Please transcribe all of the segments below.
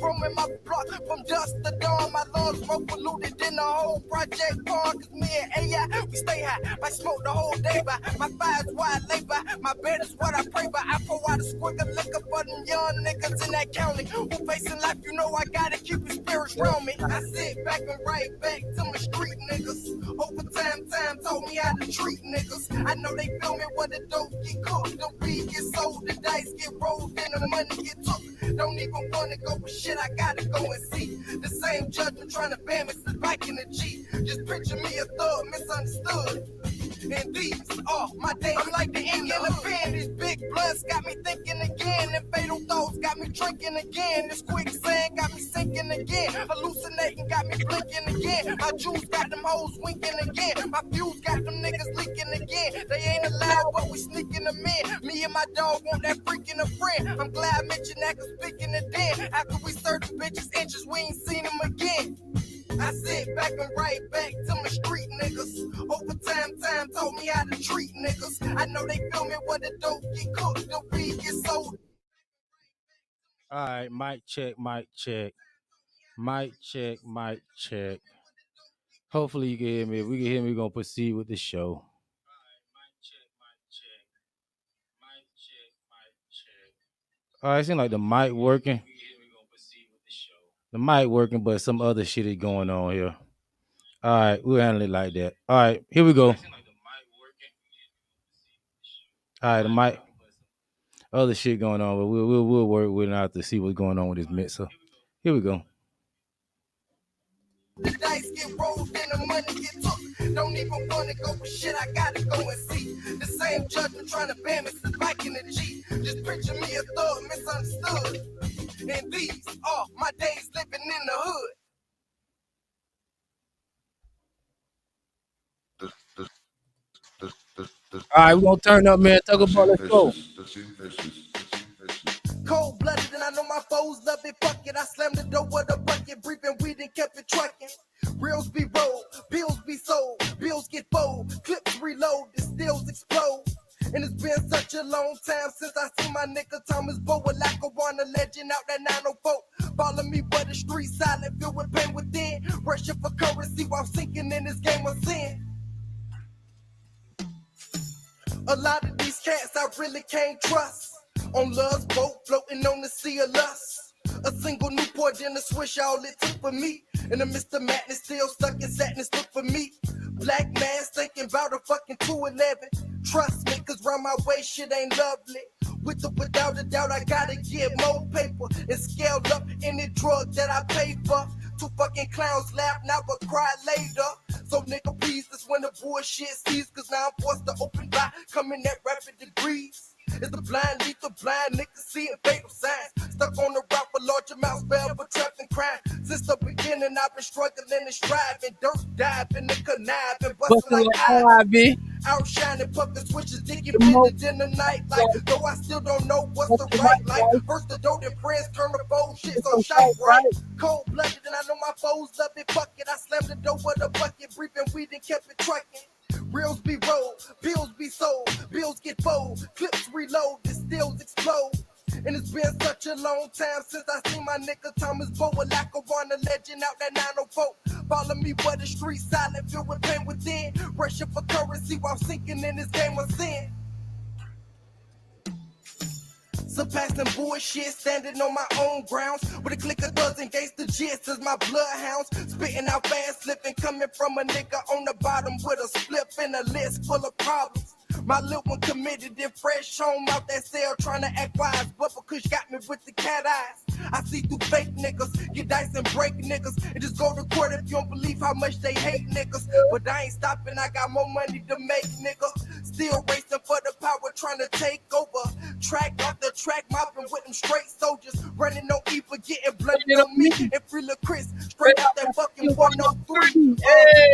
Roaming my block from dusk to dawn. My lungs smoke polluted in the whole project park. Cause me and AI, we stay high. I smoke the whole day by. My fire's wide lay by. My bed is what I pray by. I pour out a squig of liquor for them young niggas in that county who facing life. You know I gotta keep the spirits round me. I sit back and write back to my street niggas. Overtime, time told me how to treat niggas. I know they feel me when the dope get cooked, the weed get sold, the dice get rolled, and the money get took. Don't even wanna go with shit, I gotta go and see. The same judgment trying to ban me since back in the G. Just picture me a thug, misunderstood. And these are my days. I'm like the ink in the pen. These big bloods got me thinking again. And fatal thoughts got me drinking again. This quicksand got me sinking again. Hallucinating got me blinking again. My jewels got them hoes winking again. My fuse got them niggas leaking again. They ain't allowed, but we sneaking them in. Me and my dog want that freaking a friend. I'm glad I mentioned that, cause speaking of den. After we serve the bitches inches, we ain't seen them again. I sit back and write back to my street niggas. Overtime, time told me how to treat niggas. I know they feel me when the dope get cooked, the weed get sold. All right, mic check, mic check, mic check, mic check. Hopefully you can hear me. If we can hear me, we're gonna proceed with the show. All right, it seems like the mic working. The mic working, but some other shit is going on here. All right, we'll handle it like that. All right, here we go. All right, the mic, other shit going on, but we'll work with it out to see what's going on with this mixer. Here we go. The dice get rolled and the money get took. Don't even wanna go with shit, I gotta go and see. The same judgment trying to ban me since back in the G. Just picture me a thug, misunderstood. And these are my days living in the hood. All right, we're gonna turn up, man. Talk about let's go. Cold blooded, and I know my foes love it. Fuck it, I slammed the door with a bucket, breathing weed and kept it trucking. Reels be rolled, bills be sold, bills get fold, clips reload, the stills explode. And it's been such a long time since I seen my nigga Thomas Bow, a Lackawanna legend out that 904. Follow me where the street silent, filled with pain within. Pressure for currency while sinking in this game of sin. A lot of these cats I really can't trust. On love's boat, floating on the sea of lust. A single Newport in a swish, all it took for me. In the midst of madness, still stuck in sadness, look for me. Black man thinking about a fucking 211. Trust me, cause round my way shit ain't lovely. With or without a doubt, I gotta get more paper and scale up any drug that I pay for. Two fucking clowns laugh now but cry later. So nigga please, that's when the bullshit cease. Cause now I'm forced to open by, coming at rapid degrees. It's the blind, lethal blind, niggas seeing fatal signs. Stuck on the route for large amounts, forever trapped in crime. Since the beginning, I've been struggling and striving. Dirt diving and conniving, busting like Ivy. Outshining pumpkin switches, digging bended in the night light. Though I still don't know what's the right light. First the dope and friends turn the foes, shit so shy, right? Cold blooded, and I know my foes love it. Fuck it, I slammed the door with a bucket, breathing weed and kept it trucking. Reels be rolled, bills be sold, bills get fold, clips reload, the stills explode. And it's been such a long time since I seen my nigga Thomas Bow, a Lackawanna legend out that 904. Follow me where the street silent, filled with pain within. Pressure for currency while sinking in this game of sin. Surpassing bullshit, standing on my own grounds. With a click of dozen gangster jits as my bloodhounds. Spitting out fast, slipping, coming from a nigga on the bottom with a slip and a list full of problems. My little one committed and fresh home out that cell trying to act wise. But Kush got me with the cat eyes. I see through fake niggas, get dice and break niggas. And just go to court if you don't believe how much they hate niggas. But I ain't stopping, I got more money to make, nigga. Still racing for the power, trying to take over. Track after track, mopping with them straight soldiers. Running on E for getting blooded on me. And free Lil Chris, straight out that fucking 103.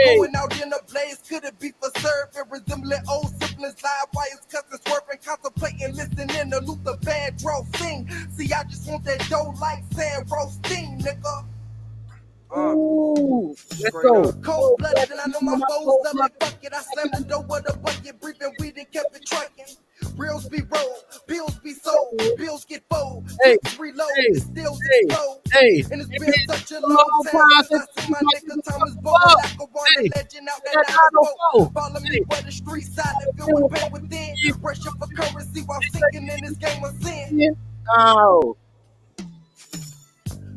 Going out in a blaze, could it be for serving? Resembling old siblings, live wires, cousins swerving, contemplating, listening to Luther Vandross sing. See, I just want that dough like sand roasting, nigga. Ooh, let's Straight go. up. Cold blooded, and I know my foes love it. Fuck it, I slammed the door with a bucket, breathing weed and kept it trucking. Reels be rolled, bills be sold, bills get fold, Hey, tips reload, hey, it still hey, explode. hey. And it's It been been such a so long time since since I seen my nigga Thomas Bow, Fuck. like a wanted Hey, legend out that that 904. 904. Follow me Hey, where the streets silent, filled with pain within. Pressure for currency while sinking in this game of sin. oh,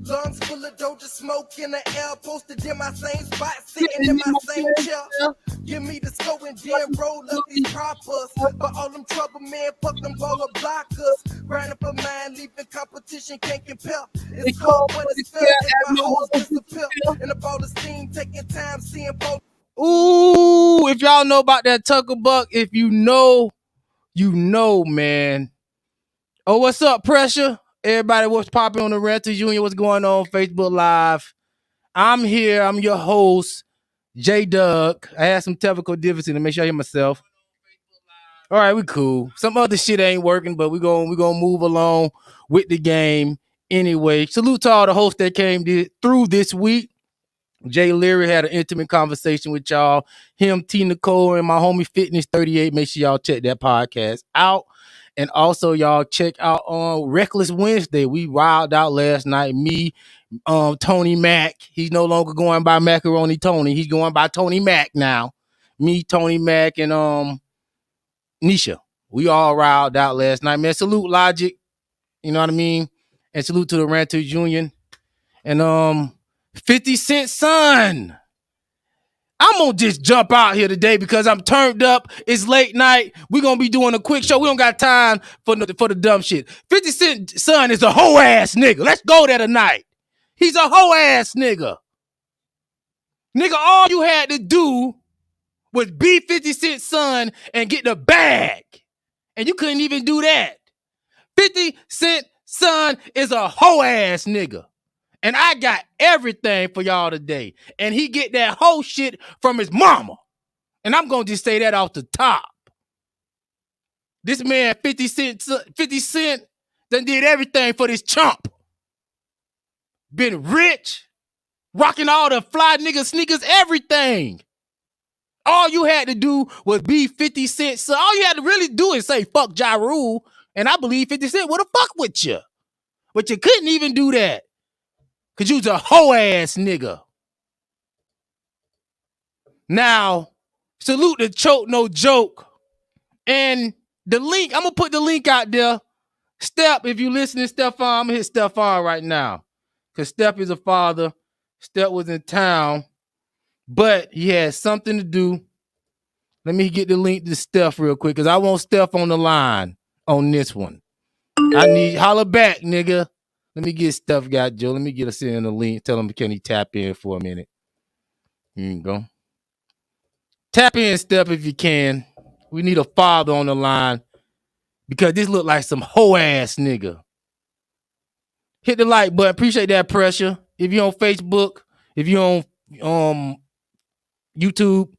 Lungs full of doja smoke in the air, posted in my same spot, sitting in my same chair. Give me the scope and then roll up these proppers. But all them trouble men, fuck them baller blockers. Grinding for mine, leaving competition, can't compare. It's cold, but it's fair as my hoes disappear. And the ball of steam, taking time, seeing both. Ooh, if y'all know about that Tucker Buck, if you know, man. Oh, what's up, Pressure? Everybody, what's popping on the Renters Union? What's going on? Facebook Live. I'm here. I'm your host, J Doug. I had some technical difficulty to make sure I hear myself. All right, we cool. Some other shit ain't working, but we gonna move along with the game anyway. Salute to all the hosts that came through this week. Jay Leary had an intimate conversation with y'all. Him, T. Nicole, and my homie Fitness 38. Make sure y'all check that podcast out. And also, y'all check out on Reckless Wednesday. We wilded out last night. Me, Tony Mac. He's no longer going by Macaroni Tony. He's going by Tony Mac now. Me, Tony Mac, and Nisha. We all riled out last night, man. Salute Logic. You know what I mean? And salute to the Ranters Union. And 50 Cent son. I'm gonna just jump out here today because I'm turned up. It's late night. We're gonna be doing a quick show. We don't got time for the dumb shit. 50 Cent son is a hoe ass nigga. Let's go there tonight. He's a hoe ass nigga. Nigga, all you had to do was be 50 Cent son and get the bag. And you couldn't even do that. 50 Cent son is a hoe ass nigga. And I got everything for y'all today. And he get that whole shit from his mama. And I'm going to just say that off the top. This man, 50 Cent done did everything for this chump. Been rich, rocking all the fly nigga sneakers, everything. All you had to do was be 50 Cent. So all you had to really do is say, fuck Ja Rule. And I believe 50 Cent would have fucked with you. But you couldn't even do that. Because you was a hoe ass nigga. Now, salute the Choke No Joke. And the link, I'm going to put the link out there. Step, if you listening, Stephon, I'm going to hit Stephon right now. Because Steph is a father. Steph was in town. But he had something to do. Let me get the link to Steph real quick. Because I want Steph on the line on this one. I need, holler back, nigga. Let me get Steph got Joe. Let me get us in the link. Tell him, can he tap in for a minute? Here you go. Tap in, Steph, if you can. We need a father on the line because this look like some hoe ass nigga. Hit the like button. Appreciate that, Pressure. If you're on Facebook, if you're on YouTube,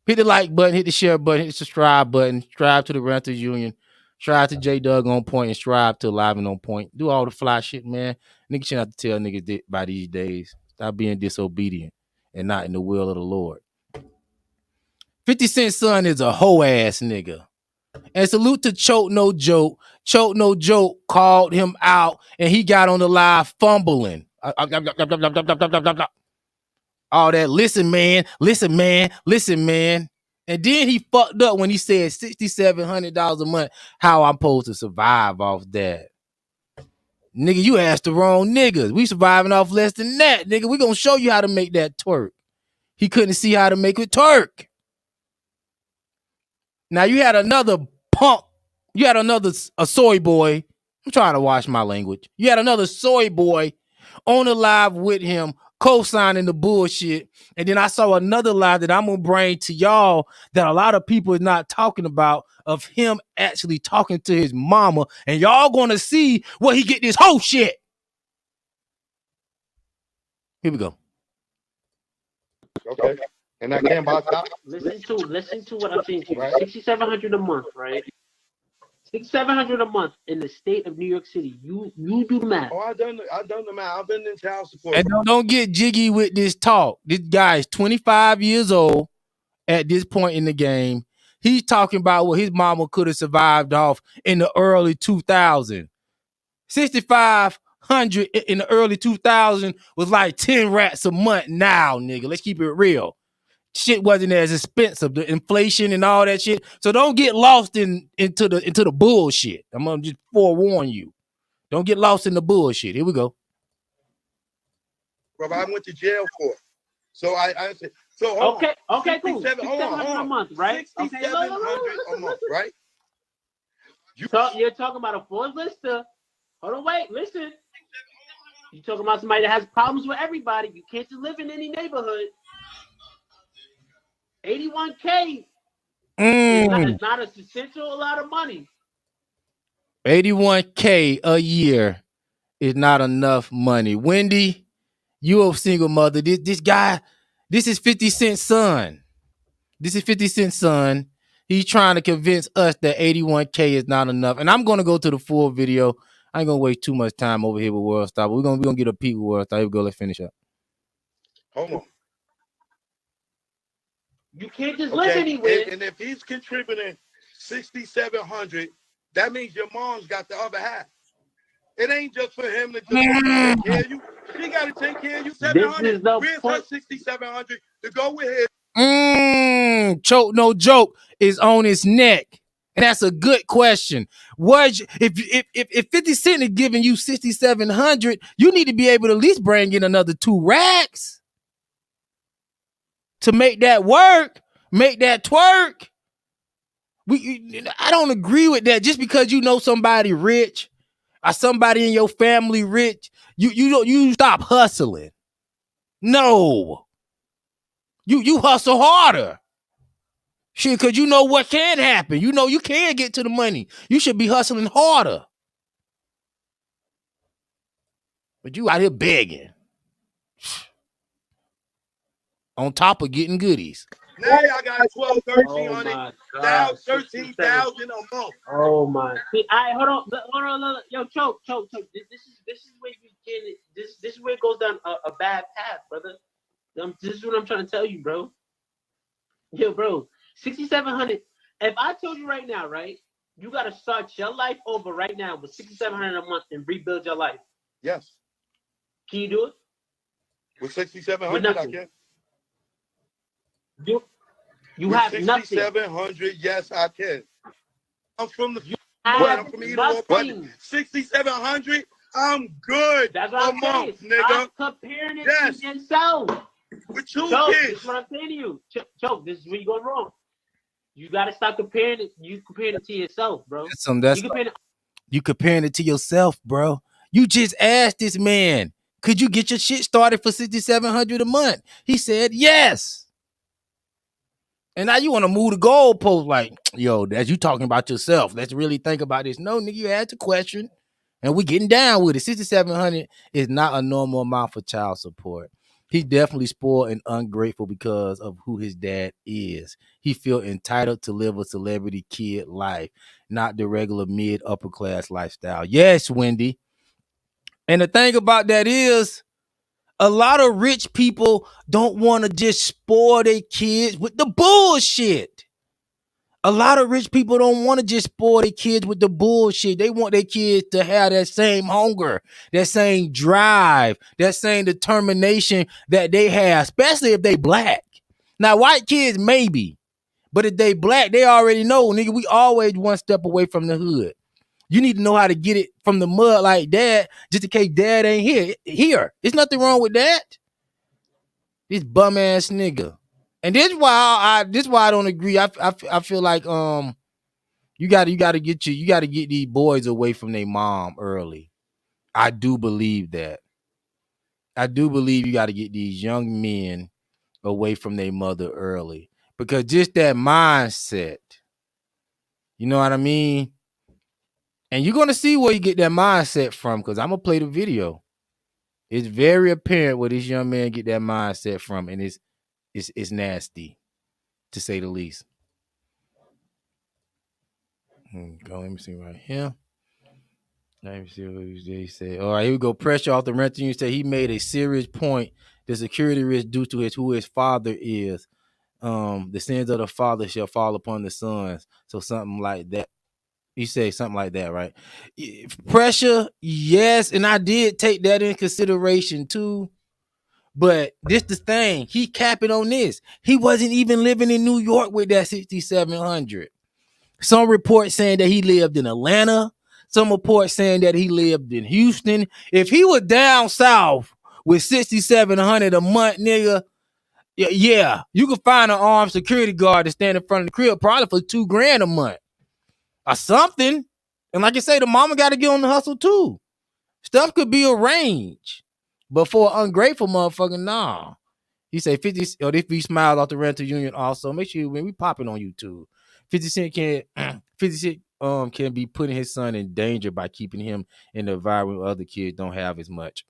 hit the like button, hit the share button, hit the subscribe button. Subscribe to the Renters Union. Subscribe to J Doug on Point and subscribe to Live and On Point. Do all the fly shit, man. Niggas shouldn't have to tell niggas by these days. Stop being disobedient and not in the will of the Lord. 50 Cent son is a hoe ass nigga. And salute to Choke No Joke. Choke No Joke called him out and he got on the live fumbling. All that, listen, man. And then he fucked up when he said $6,700 a month, how I'm supposed to survive off that. Nigga, you asked the wrong niggas. We surviving off less than that, nigga. We gonna show you how to make that twerk. He couldn't see how to make it twerk. Now you had another punk. You had a soy boy. I'm trying to watch my language. You had another soy boy on the live with him, co-signing the bullshit. And then I saw another live that I'm gonna bring to y'all that a lot of people is not talking about, of him actually talking to his mama. And y'all gonna see where he get this whole shit. Here we go. Okay. And that came about top. Listen to what I'm saying to you. Right. $6,700 a month, right? $600-700 a month in the state of New York City. You do the math. Oh, I done the math. I've been in child support. And don't get jiggy with this talk. This guy is 25 years old at this point in the game. He's talking about what his mama could have survived off in the early 2000s. 6,500 in the early 2000s was like 10 rats a month now, nigga. Let's keep it real. Shit wasn't as expensive, the inflation and all that shit. So don't get lost into the bullshit. I'm gonna just forewarn you. Don't get lost in the bullshit. Here we go. Bro, I went to jail for it. So I said, so okay, cool. $6,700 a month, right? $6,700 a month, right? You're talking about a four lister. Hold on, wait, listen. You're talking about somebody that has problems with everybody. You can't just live in any neighborhood. $81K is not a substantial lot of money. $81K a year is not enough money. Wendy, you a single mother. This guy, this is 50 Cent's son. This is 50 Cent's son. He's trying to convince us that $81K is not enough. And I'm going to go to the full video. I ain't going to waste too much time over here with World Star. But we're going to get a peek with World Star. Here we go. Let's finish up. Hold on. You can't just live anywhere. And if he's contributing $6,700, that means your mom's got the other half. It ain't just for him to just take care of you. She got to take care of you. $700. Where's her $6,700 to go with him? Choke no joke is on his neck. And that's a good question. If 50 Cent is giving you $6,700, you need to be able to at least bring in another 2 racks to make that work, make that twerk. I don't agree with that. Just because you know somebody rich or somebody in your family rich, you stop hustling. No. You hustle harder. Shit, because you know what can happen. You know you can get to the money. You should be hustling harder. But you out here begging. On top of getting goodies. Now y'all got 12, 1,300. Now 13,000 a month. Oh my! See, hold on. Yo, choke. This is where you get it. This is where it goes down a bad path, brother. This is what I'm trying to tell you, bro. Yo, bro, $6,700. If I told you right now, right, you got to start your life over right now with $6,700 a month and rebuild your life. Yes. Can you do it? With $6,700, I can. You have nothing. $6,700, yes, I can. I'm from I'm from Edenwald, but $6,700, I'm good. That's what I'm month, saying. nigga. I'm comparing it to yourself. With 2 Choke, kids. this is what I'm saying to you. Choke, this is where you're going wrong. You got to stop comparing it. You comparing it to yourself, bro. You comparing it to yourself, bro. You just asked this man, could you get your shit started for $6,700 a month? He said yes. And now you want to move the goalpost like, yo, as you talking about yourself. Let's really think about this. No, nigga, you asked the question, and we getting down with it. $6,700 is not a normal amount for child support. He's definitely spoiled and ungrateful because of who his dad is. He feel entitled to live a celebrity kid life, not the regular mid-upper class lifestyle. Yes, Wendy. And the thing about that is, a lot of rich people don't want to just spoil their kids with the bullshit. A lot of rich people don't want to just spoil their kids with the bullshit. They want their kids to have that same hunger, that same drive, that same determination that they have, especially if they black. Now, white kids maybe, but if they black, they already know, nigga, we always one step away from the hood. You need to know how to get it from the mud like dad, just in case dad ain't here. There's nothing wrong with that. This bum ass nigga. And this is why I don't agree. I feel like you gotta get these boys away from their mom early. I do believe that. I do believe you gotta get these young men away from their mother early. Because just that mindset, you know what I mean? And you're gonna see where you get that mindset from, because I'm gonna play the video. It's very apparent where this young man get that mindset from, and it's nasty, to say the least. Let me see right here. Let me see what he said. All right, here we go. Pressure off the rental union said he made a serious point. The security risk due to who his father is. The sins of the father shall fall upon the sons. So something like that. He said something like that, right? Pressure, yes, and I did take that in consideration too. But this the thing, he capping on this. He wasn't even living in New York with that 6,700. Some reports saying that he lived in Atlanta. Some reports saying that he lived in Houston. If he was down south with 6,700 a month, nigga, yeah, you could find an armed security guard to stand in front of the crib probably for $2,000 a month or something. And like I say, the mama got to get on the hustle too. Stuff could be arranged, but for an ungrateful motherfucker, nah. He say 50. Or if he smiles off the rental union, also make sure when we popping on YouTube, 50 Cent can be putting his son in danger by keeping him in the environment where other kids don't have as much.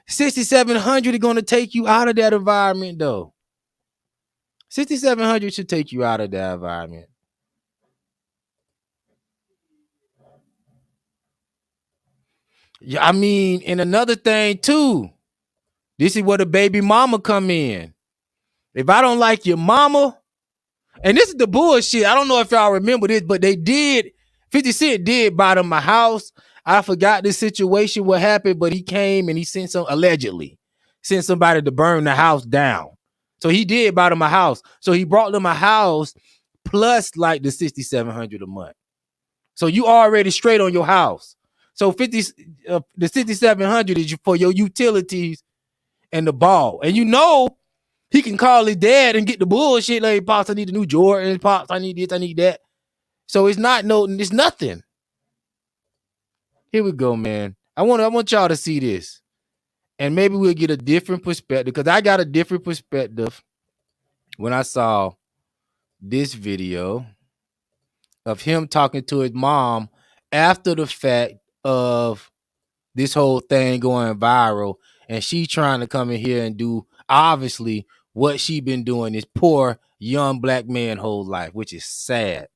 6,700 is gonna take you out of that environment, though. 6,700 should take you out of that environment. Yeah, I mean, and another thing too. This is where the baby mama come in. If I don't like your mama, and this is the bullshit. I don't know if y'all remember this, but 50 Cent did buy them a house. I forgot the situation, what happened, but he came and he allegedly sent somebody to burn the house down. So he did buy them a house. So he brought them a house plus like the 6,700 a month. So you already straight on your house. So the 6,700 is for your utilities and the ball. And you know he can call his dad and get the bullshit like, Pops, I need the new Jordan. Pops, I need this, I need that. So it's nothing. Here we go, man. I want y'all to see this. And maybe we'll get a different perspective, because I got a different perspective when I saw this video of him talking to his mom after the fact of this whole thing going viral, and she trying to come in here and do obviously what she been doing this poor young black man whole life, which is sad.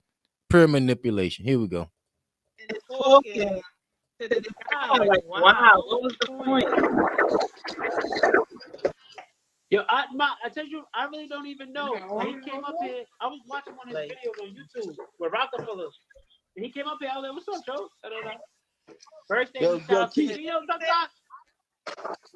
Pure manipulation. Here we go. Talking to the crowd, like, wow, what was the point? Yo, I tell you, I really don't even know. When he came up here, I was watching one of his videos on YouTube with Rockefeller. And he came up here, I was like, what's up, Joe? I don't know. First thing he stopped, you know what I'm talking about?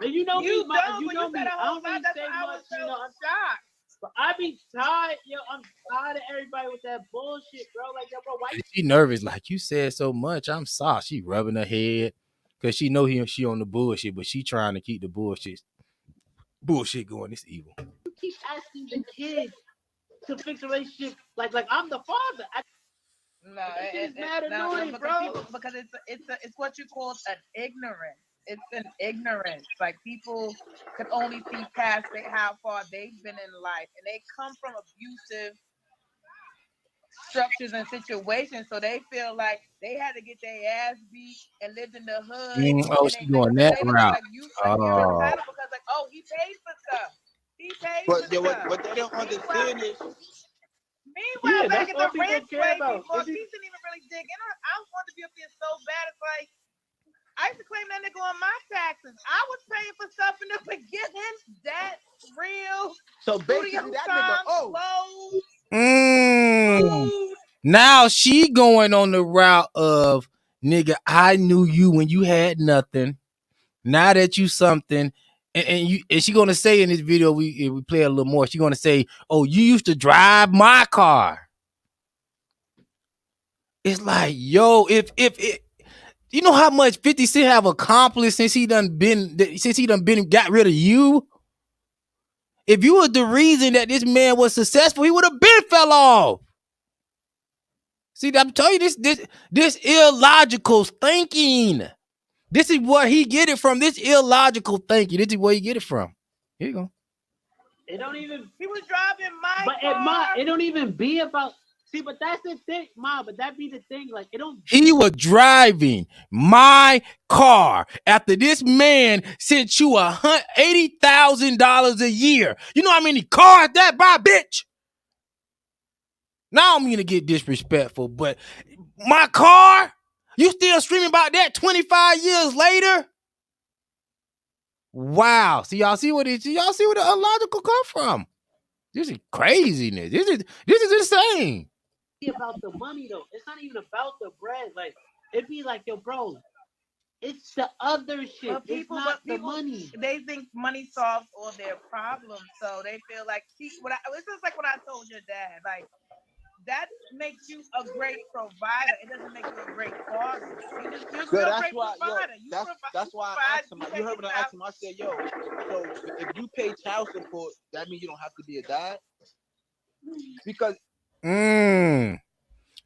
You know me, you know me. I don't really say much, you know, I'm shocked. But I be tired, yo. I'm tired of everybody with that bullshit, bro. Like, yo, bro, why? She nervous, like you said so much. I'm sorry. She rubbing her head because she know she on the bullshit, but she trying to keep the bullshit going. It's evil. You keep asking the kids to fix a relationship like I'm the father. It's mad annoying, bro. Because it's what you call an ignorance. It's an ignorance. Like, people can only see past how far they've been in life, and they come from abusive structures and situations, so they feel like they had to get their ass beat and lived in the hood. She going that route. Because he paid for stuff. He paid for stuff. What they don't understand is. Meanwhile, back at the ranch way before, he didn't even really dig in. I wanted to be up there so bad. It's like, I used to claim that nigga on my taxes. I was paying for stuff in the beginning. That's real. So basically, that nigga, now she going on the route of, nigga, I knew you when you had nothing. Now that you something, and she gonna say in this video, we play a little more. She gonna say, "Oh, you used to drive my car." It's like, yo, if you know how much 50 Cent have accomplished since he done got rid of you. If you was the reason that this man was successful, he would have been fell off. See, I'm telling you, this illogical thinking. This is where he get it from. This illogical thinking. This is where he get it from. Here you go. It don't even. He was driving my car. But it don't even be about. See, but that's the thing, Ma. But that be the thing. Like, it don't. He was driving my car after this man sent you $80,000 a year. You know how many cars that buy, bitch? Now I don't mean to get disrespectful, but my car, you still screaming about that 25 years later? Wow. See, y'all see where the illogical come from? This is craziness. This is insane. About the money though. It's not even about the bread. Like it'd be like, yo, bro, it's the other shit. But people, it's not the money. They think money solves all their problems, so they feel like it's just like what I told your dad. Like that makes you a great provider. It doesn't make you a great father. You're still a great provider. That's why I asked him. You heard when I asked him, I said, yo, so if you pay child support, that means you don't have to be a dad? Because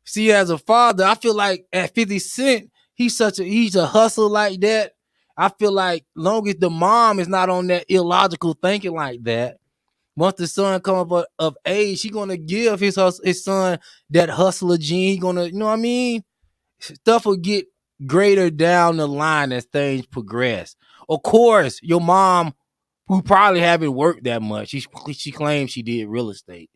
see, as a father, I feel like at 50 Cent, he's a hustle like that. I feel like long as the mom is not on that illogical thinking like that, once the son come up of age, he gonna give his son that hustler gene. He gonna, you know what I mean? Stuff will get greater down the line as things progress. Of course, your mom, who probably haven't worked that much, she claims she did real estate.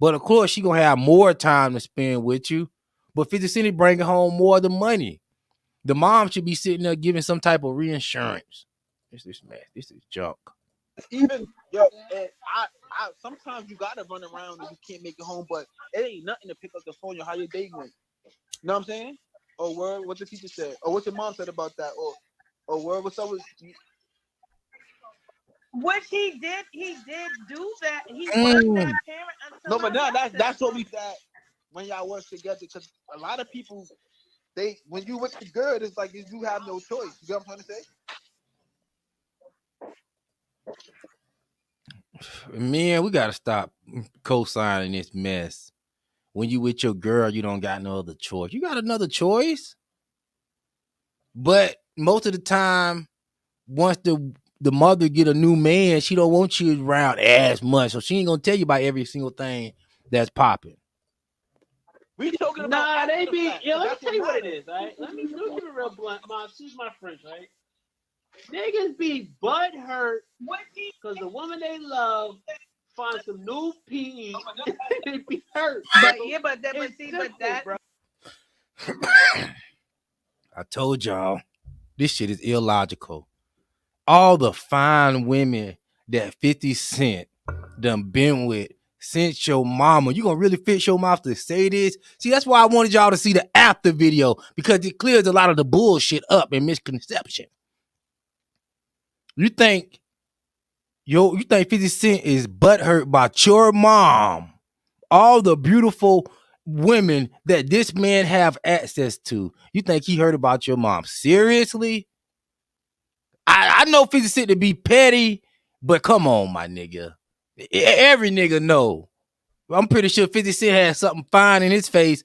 But of course, she gonna have more time to spend with you. But 50 Cent is bringing home more of the money. The mom should be sitting there giving some type of reinsurance. This is junk. Even yo, I sometimes you gotta run around and you can't make it home, but it ain't nothing to pick up the phone. How your day went? You know what I'm saying? Or word, what the teacher said, or what your mom said about that, or word, what's up with you? Which he did do that. He was that parent until no, but now that's what we said when y'all work together. Because a lot of people, when you with the girl, it's like you have no choice. You get what I'm trying to say? Man, we gotta stop co-signing this mess. When you with your girl, you don't got no other choice. You got another choice, but most of the time, once the mother get a new man, she don't want you around as much, so she ain't gonna tell you about every single thing that's popping. We talking about they be. Yo, let me tell you what it is, right? Let me keep it real blunt. Excuse my French, right? Niggas be butthurt because the woman they love finds some new PE and be hurt. But that. Bro. I told y'all, this shit is illogical. All the fine women that 50 Cent done been with since your mama, you gonna really fix your mouth to say this? See, that's why I wanted y'all to see the after video, because it clears a lot of the bullshit up and misconception. You think 50 Cent is butthurt about your mom, all the beautiful women that this man have access to? You think he heard about your mom? Seriously? I know 50 Cent to be petty, but come on, my nigga. Every nigga know. I'm pretty sure 50 Cent had something fine in his face.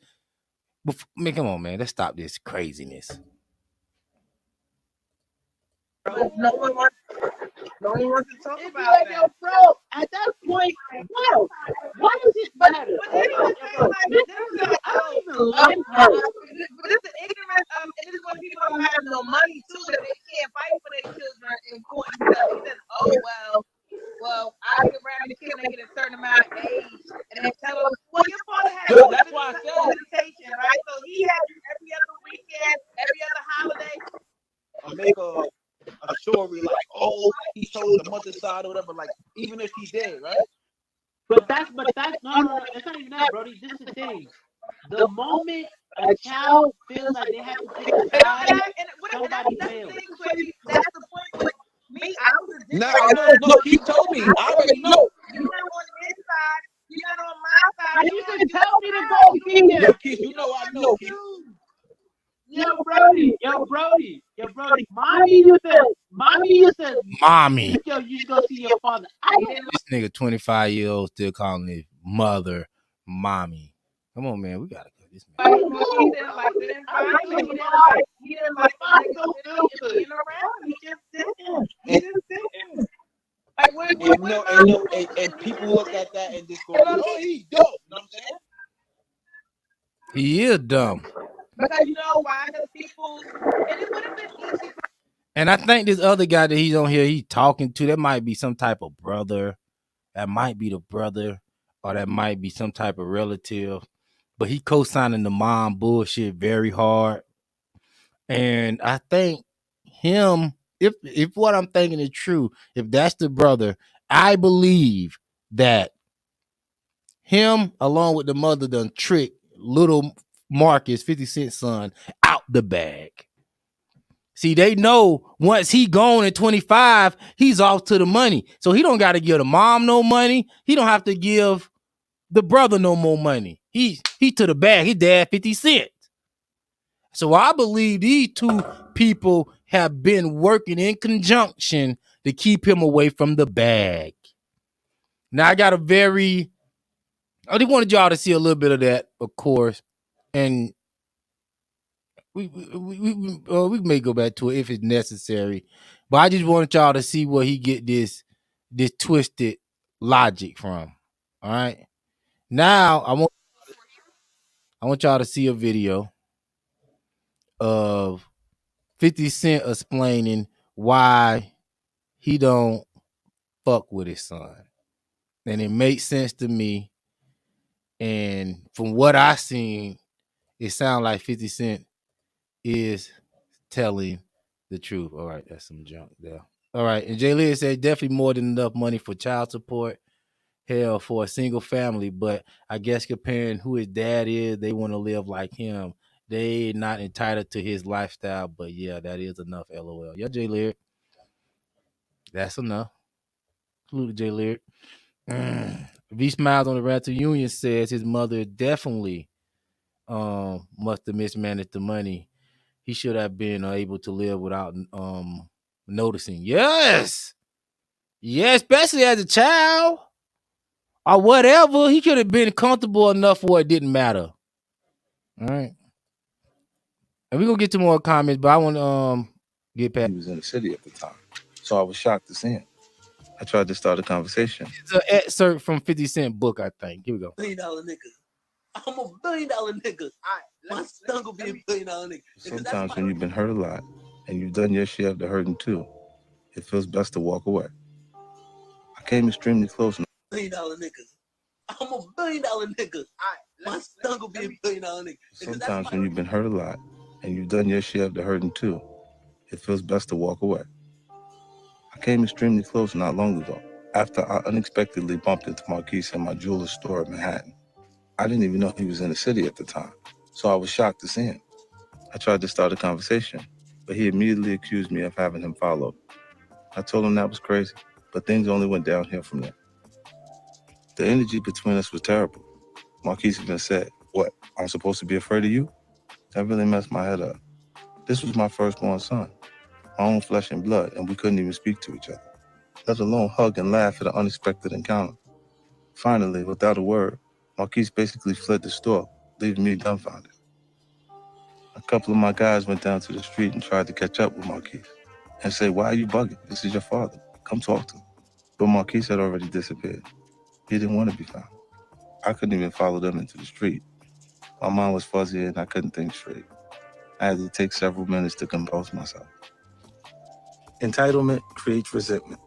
Man, come on, man. Let's stop this craziness. No one wants to talk about like, that. yo, bro, at that point, why does it matter? But I don't even love her. But it's the ignorance of it is when people don't have no money too, that they can't fight for their children in court and stuff. He says, oh well, I get around the kid when they get a certain amount of age, and they tell them, well, your father had that's why I said visitation, right? So he had you every other weekend, every other holiday. I make a story like, oh, he told the mother side or whatever, like, even if he did, right? But that's no, that's not even that, Brody. This is the thing. The moment a child feels like they have to pick a side, somebody fails. That's the point. With me, I was a no, he told me. I already know. You're not on his side. You're not on my side. You can tell me to go here. Yo, Keith, you know I know, Keith. Yo, Brody. Mommy, you said. Mommy. Yo, you should go see your father. This nigga 25-year-old still calling his mother mommy. Come on, man. We gotta go this man. He didn't like the environment. He didn't like being around. He just didn't. And people look at that and just go, oh, he's dumb. You know what I'm saying? He is dumb. Because you know why? Because people, and it would have been easy. And I think this other guy that he's on here, he's talking to, that might be some type of brother. That might be the brother or that might be some type of relative, but he co-signing the mom bullshit very hard. And I think him, if what I'm thinking is true, if that's the brother, I believe that him along with the mother done trick little Marcus, 50 Cent's son, out the bag. See, they know once he gone at 25, he's off to the money. So he don't got to give the mom no money. He don't have to give the brother no more money. He to the bag. His dad 50 Cent. So I believe these two people have been working in conjunction to keep him away from the bag. Now I got I just wanted y'all to see a little bit of that, of course, and we may go back to it if it's necessary, but I just wanted y'all to see where he get this twisted logic from. All right, now I want y'all to see a video of 50 Cent explaining why he don't fuck with his son, and it makes sense to me. And from what I seen, it sounds like 50 Cent is telling the truth. All right, that's some junk there. All right, and Jay Lee said definitely more than enough money for child support. Hell, for a single family, but I guess comparing who his dad is, they want to live like him. They not entitled to his lifestyle, but yeah, that is enough. LOL. Yeah, Jay Lyric. That's enough. Salute to Jay Lyric. V Smiles on the Rattle Union says his mother definitely must have mismanaged the money. He should have been able to live without noticing. Yes, especially as a child or whatever. He could have been comfortable enough where it didn't matter. All right, and we're gonna get to more comments, but I want to get past. He was in the city at the time, so I was shocked to see him. I tried to start a conversation. It's an excerpt from 50 Cent book, I think. Here we go. $1 billion nigga. I'm a $1 billion nigga. My son gonna be a $1 billion nigga. Sometimes when you've been hurt a lot and you've done your share of the hurting too, it feels best to walk away. I came extremely close. $1 billion niggas. I'm a $1 billion nigga. My son gonna be a $1 billion nigga. Sometimes when you've been hurt a lot and you've done your share of the hurting too, it feels best to walk away. I came extremely close not long ago after I unexpectedly bumped into Marquise in my jeweler's store in Manhattan. I didn't even know he was in the city at the time, so I was shocked to see him. I tried to start a conversation, but he immediately accused me of having him followed. I told him that was crazy, but things only went downhill from there. The energy between us was terrible. Marquise even said, "What, I'm supposed to be afraid of you?" That really messed my head up. This was my firstborn son, my own flesh and blood, and we couldn't even speak to each other, let alone hug and laugh at an unexpected encounter. Finally, without a word, Marquise basically fled the store, leaving me dumbfounded. A couple of my guys went down to the street and tried to catch up with Marquise and say, "Why are you bugging? This is your father. Come talk to him." But Marquise had already disappeared. He didn't want to be found. I couldn't even follow them into the street. My mind was fuzzy and I couldn't think straight. I had to take several minutes to compose myself. Entitlement creates resentment.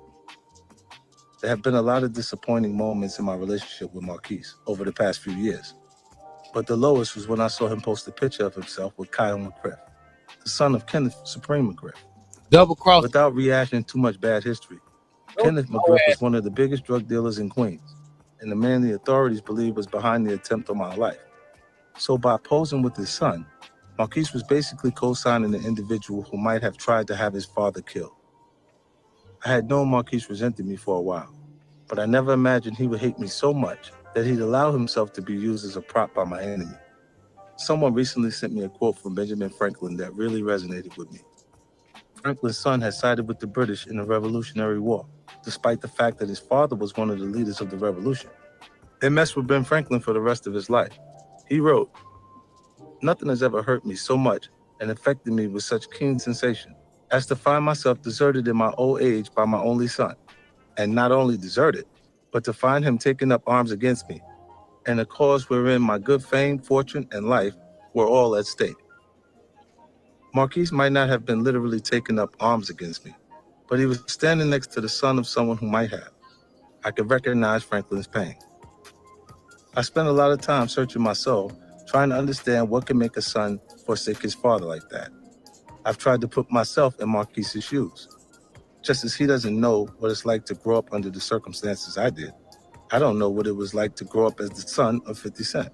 There have been a lot of disappointing moments in my relationship with Marquise over the past few years. But the lowest was when I saw him post a picture of himself with Kyle McGriff, the son of Kenneth Supreme McGriff. Double cross. Without rehashing too much bad history, Kenneth McGriff was one of the biggest drug dealers in Queens, and the man the authorities believe was behind the attempt on my life. So by posing with his son, Marquise was basically co-signing the individual who might have tried to have his father killed. I had known Marquise resented me for a while, but I never imagined he would hate me so much that he'd allow himself to be used as a prop by my enemy. Someone recently sent me a quote from Benjamin Franklin that really resonated with me. Franklin's son had sided with the British in the Revolutionary War, despite the fact that his father was one of the leaders of the revolution. It messed with Ben Franklin for the rest of his life. He wrote, "Nothing has ever hurt me so much and affected me with such keen sensation as to find myself deserted in my old age by my only son. And not only deserted, but to find him taking up arms against me, and a cause wherein my good fame, fortune, and life were all at stake." Marquise might not have been literally taking up arms against me, but he was standing next to the son of someone who might have. I could recognize Franklin's pain. I spent a lot of time searching my soul, trying to understand what can make a son forsake his father like that. I've tried to put myself in Marquise's shoes. Just as he doesn't know what it's like to grow up under the circumstances I did, I don't know what it was like to grow up as the son of 50 Cent.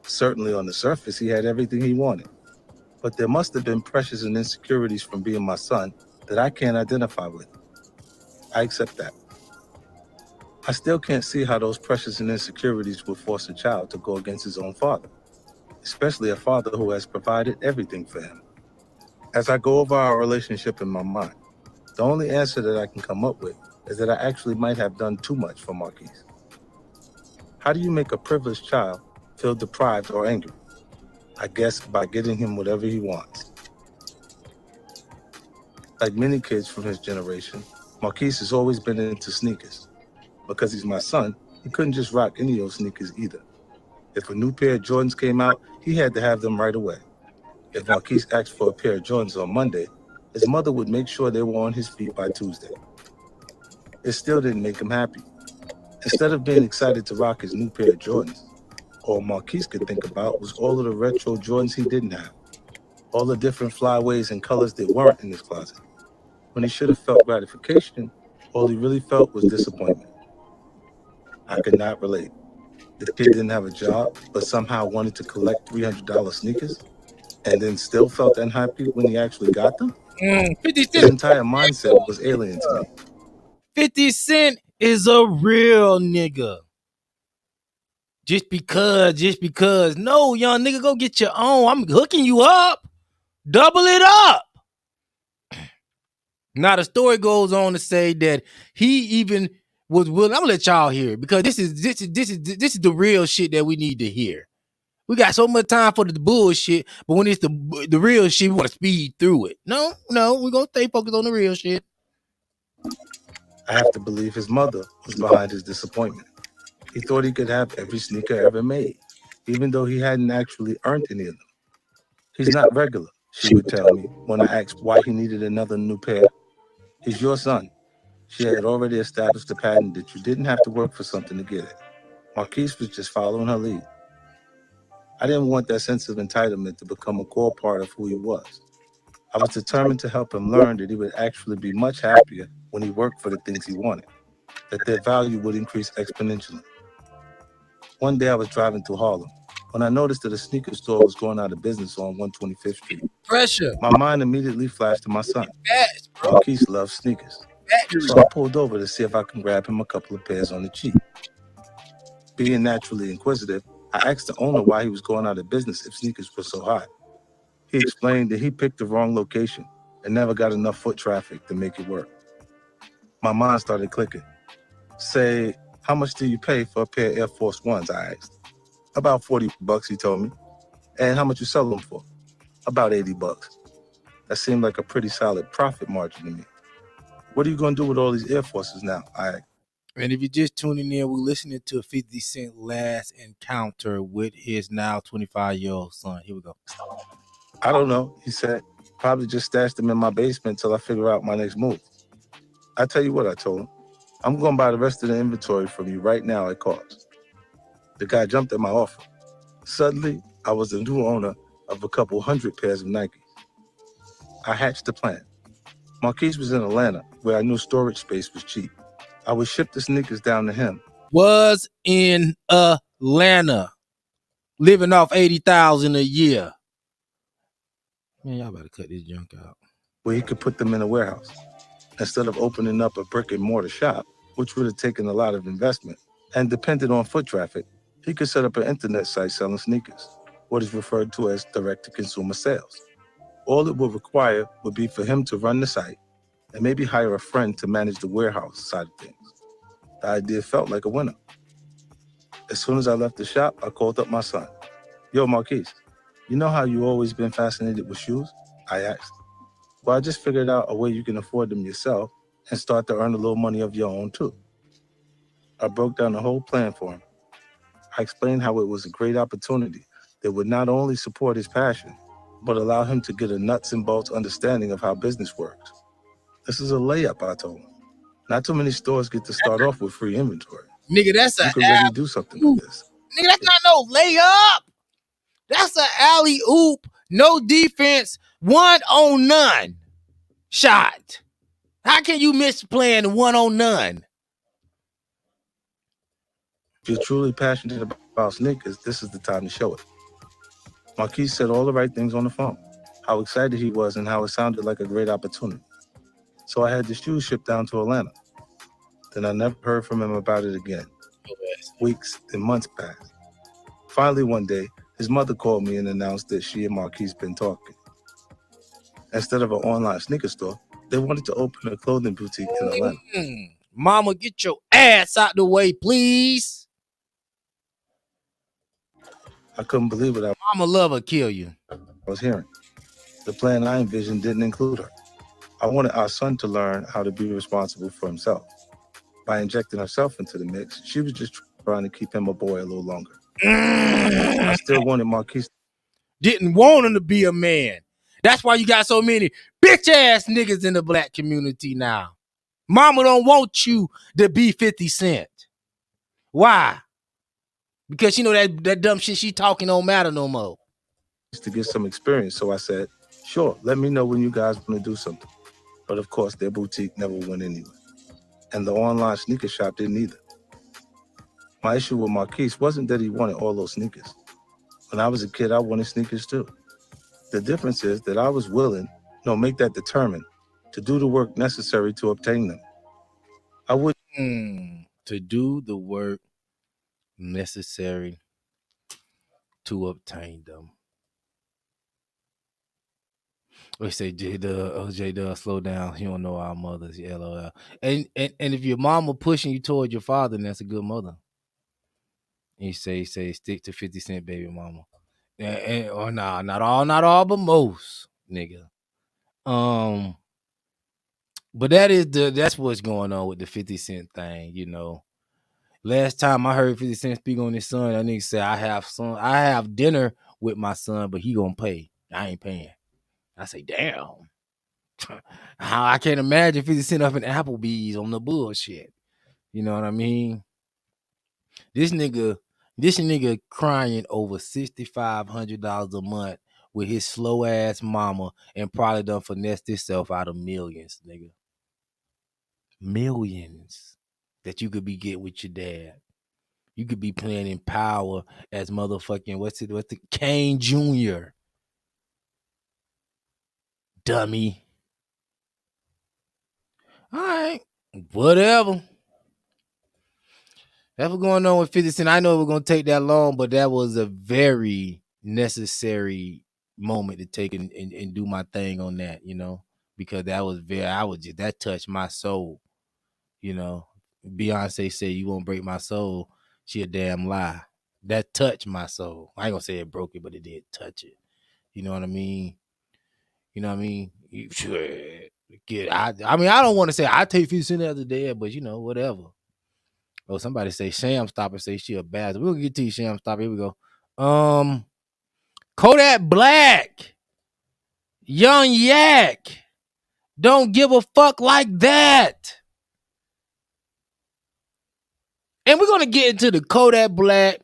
Certainly on the surface, he had everything he wanted. But there must have been pressures and insecurities from being my son that I can't identify with. I accept that. I still can't see how those pressures and insecurities would force a child to go against his own father, especially a father who has provided everything for him. As I go over our relationship in my mind, the only answer that I can come up with is that I actually might have done too much for Marquise. How do you make a privileged child feel deprived or angry? I guess by getting him whatever he wants. Like many kids from his generation, Marquise has always been into sneakers. Because he's my son, he couldn't just rock any of those sneakers either. If a new pair of Jordans came out, he had to have them right away. If Marquise asked for a pair of Jordans on Monday, his mother would make sure they were on his feet by Tuesday. It still didn't make him happy. Instead of being excited to rock his new pair of Jordans, all Marquise could think about was all of the retro Jordans he didn't have, all the different flyaways and colors that weren't in his closet. When he should have felt gratification, all he really felt was disappointment. I could not relate. The kid didn't have a job, but somehow wanted to collect $300 sneakers, and then still felt unhappy when he actually got them? 50 Cent. His entire mindset was alien to me. 50 Cent is a real nigga. Just because. No, young nigga, go get your own. I'm hooking you up. Double it up. Now the story goes on to say that he even was willing. I'm gonna let y'all hear it because this is the real shit that we need to hear. We got so much time for the bullshit, but when it's the real shit, we want to speed through it. No, we're gonna stay focused on the real shit. I have to believe his mother was behind his disappointment. He thought he could have every sneaker ever made, even though he hadn't actually earned any of them. He's not regular, she would tell me when I asked why he needed another new pair. He's your son. She had already established the pattern that you didn't have to work for something to get it. Marquise was just following her lead. I didn't want that sense of entitlement to become a core part of who he was. I was determined to help him learn that he would actually be much happier when he worked for the things he wanted, that their value would increase exponentially. One day I was driving through Harlem when I noticed that a sneaker store was going out of business on 125th Street. Pressure. My mind immediately flashed to my son. Marquise loves sneakers. So I pulled over to see if I can grab him a couple of pairs on the cheap. Being naturally inquisitive, I asked the owner why he was going out of business if sneakers were so hot. He explained that he picked the wrong location and never got enough foot traffic to make it work. My mind started clicking. Say, how much do you pay for a pair of Air Force Ones, I asked. About $40, he told me. And how much you sell them for? About $80. That seemed like a pretty solid profit margin to me. What are you going to do with all these Air Forces now? I asked. And if you're just tuning in, we're listening to 50 Cent last encounter with his now 25-year-old son. Here we go. I don't know, he said. Probably just stashed them in my basement until I figure out my next move. I tell you what, I told him. I'm going to buy the rest of the inventory from you right now at cost. The guy jumped at my offer. Suddenly, I was the new owner of a couple hundred pairs of Nikes. I hatched a plan. Marquise was in Atlanta, where I knew storage space was cheap. I would ship the sneakers down to him. Was in Atlanta, living off $80,000 a year. Man, y'all better cut this junk out. Where he could put them in a warehouse. Instead of opening up a brick and mortar shop, which would have taken a lot of investment and depended on foot traffic, he could set up an internet site selling sneakers, what is referred to as direct-to-consumer sales. All it would require would be for him to run the site and maybe hire a friend to manage the warehouse side of things. The idea felt like a winner. As soon as I left the shop, I called up my son. Yo, Marquise, you know how you always been fascinated with shoes? I asked. Well, I just figured out a way you can afford them yourself and start to earn a little money of your own too. I broke down the whole plan for him. I explained how it was a great opportunity that would not only support his passion, but allow him to get a nuts and bolts understanding of how business works. This is a layup, I told him. Not too many stores get to start off with free inventory. Nigga, that's you can really do something with this. Nigga, that's not no layup. That's an alley-oop, no defense, 1-on-none shot. How can you miss playing 1-on-none? If you're truly passionate about sneakers, this is the time to show it. Marquise said all the right things on the phone, how excited he was and how it sounded like a great opportunity. So I had the shoes shipped down to Atlanta. Then I never heard from him about it again. Weeks and months passed. Finally, one day, his mother called me and announced that she and Marquise been talking. Instead of an online sneaker store, they wanted to open a clothing boutique in Atlanta. Mama, get your ass out the way, please. I couldn't believe it. Mama love her kill you. I was hearing. The plan I envisioned didn't include her. I wanted our son to learn how to be responsible for himself. By injecting herself into the mix, she was just trying to keep him a boy a little longer. I still wanted Marquise. Didn't want him to be a man. That's why you got so many bitch-ass niggas in the black community now. Mama don't want you to be 50 Cent. Why? Because she know that dumb shit she talking don't matter no more. To get some experience, so I said, sure, let me know when you guys want to do something. But of course, their boutique never went anywhere. And the online sneaker shop didn't either. My issue with Marquise wasn't that he wanted all those sneakers. When I was a kid, I wanted sneakers too. The difference is that I was willing, make that determined, to do the work necessary to obtain them. I would to do the work necessary to obtain them. We say J-Dub, slow down. You don't know our mothers, LOL. And if your mama pushing you toward your father, then that's a good mother. And you say stick to 50 Cent, baby mama. Or nah, not all, but most, nigga. But that's what's going on with the 50 Cent thing, you know. Last time I heard 50 Cent speak on his son, that nigga said, I have dinner with my son, but he gonna pay. I ain't paying. I say, damn. How I can't imagine 50 Cent up in Applebee's on the bullshit. You know what I mean? This nigga crying over $6,500 a month with his slow ass mama and probably done finessed himself out of millions, nigga. Millions that you could be getting with your dad. You could be playing in Power as motherfucking what's the Kane Jr. Dummy. All right, whatever. That's what's going on with 50 Cent. I know it was gonna take that long, but that was a very necessary moment to take and do my thing on that, you know, because that touched my soul, you know. Beyonce said, "You won't break my soul." She a damn lie. That touched my soul. I ain't gonna say it broke it, but it did touch it. You know what I mean? You know what I mean? I mean, I don't want to say I take 50 Cent as a dad, but you know, whatever. Oh, somebody say Sham Stopper say she a bastard. We'll get to you, Sham Stopper. Here we go. Kodak Black, Young Yak, don't give a fuck like that. And we're gonna get into the Kodak Black.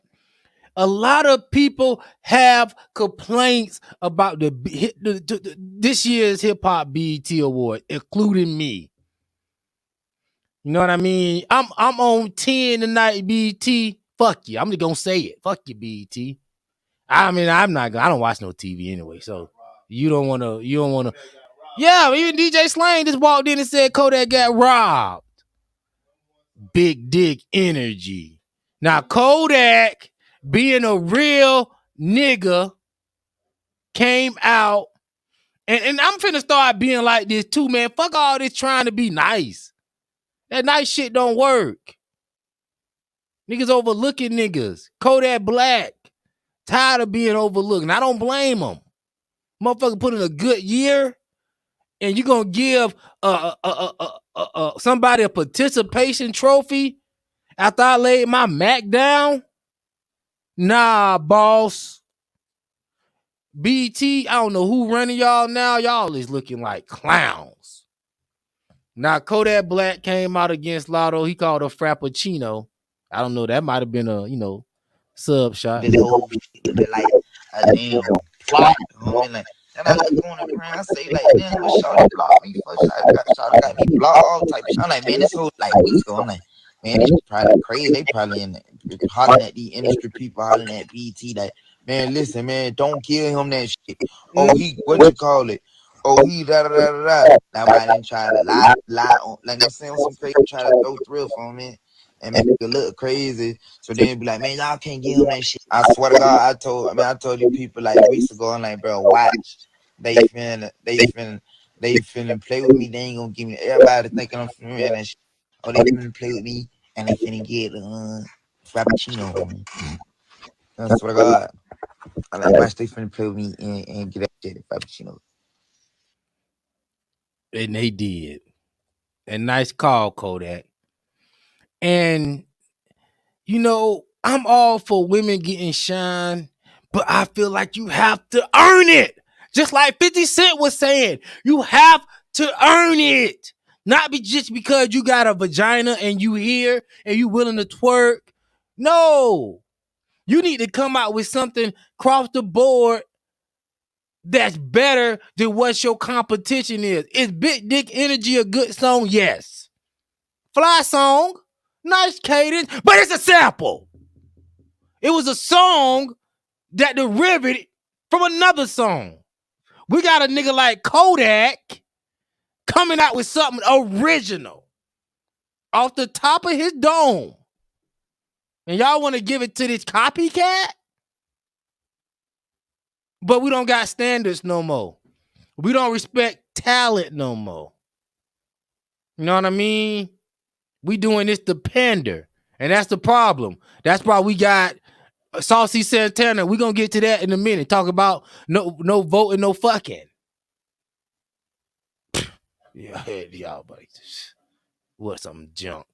A lot of people have complaints about this year's Hip Hop BET Award, including me. You know what I mean? I'm on 10 tonight, BET. Fuck you. I'm just gonna say it. Fuck you, BET. I mean, I don't watch no TV anyway, so you don't wanna. Yeah, even DJ Slang just walked in and said Kodak got robbed. Big dick energy. Now Kodak, being a real nigga, came out and I'm finna start being like this too, man. Fuck all this trying to be nice. That nice shit don't work. Niggas overlooking niggas. Kodak Black, tired of being overlooked. And I don't blame him. Motherfucker put in a good year, and you gonna give somebody a participation trophy after I laid my Mac down? Nah, boss. BT, I don't know who running y'all now. Y'all is looking like clowns. Now, Kodak Black came out against Lotto. He called a Frappuccino. I don't know. That might have been a, Sub shot. This whole shit look like a damn plot, homie. Like, and I look on the ground, I say, like, damn, what Shawty blocked me for? Shawty got me blocked, all type of shit. I'm like, man, this whole, like, weeks ago, I'm like, man, this probably crazy. They probably hollering at these industry people, hollering at BT, like, man, listen, man, don't give him that shit. Oh, he, what you call it? Oh, he da. Now, I didn't try to lie on, like, I'm saying, some crazy, try to throw thrill for me and make it look crazy. So then be like, man, y'all can't give him that shit. I swear to God, I told you people like weeks ago, I'm like, bro, watch. They finna play with me. They ain't gonna give me. Everybody thinking I'm finna win that shit. Oh, they finna play with me and they finna get Frappuccino. I swear to God, I like watch they finna play with me and get that shit Frappuccino. And they did. And nice call, Kodak. And you know, I'm all for women getting shine, but I feel like you have to earn it. Just like 50 Cent was saying, you have to earn it. Not be just because you got a vagina and you here and you willing to twerk. No. You need to come out with something across the board that's better than what your competition is. Is Big Dick Energy a good song? Yes. Fly song, nice cadence, but it's a sample. It was a song that derived from another song. We got a nigga like Kodak coming out with something original off the top of his dome. And y'all want to give it to this copycat? But we don't got standards no more. We don't respect talent no more. You know what I mean? We doing this to pander. And that's the problem. That's why we got Saucy Santana. We're going to get to that in a minute. Talk about no voting, no fucking. Yeah, y'all, buddy. What some junk.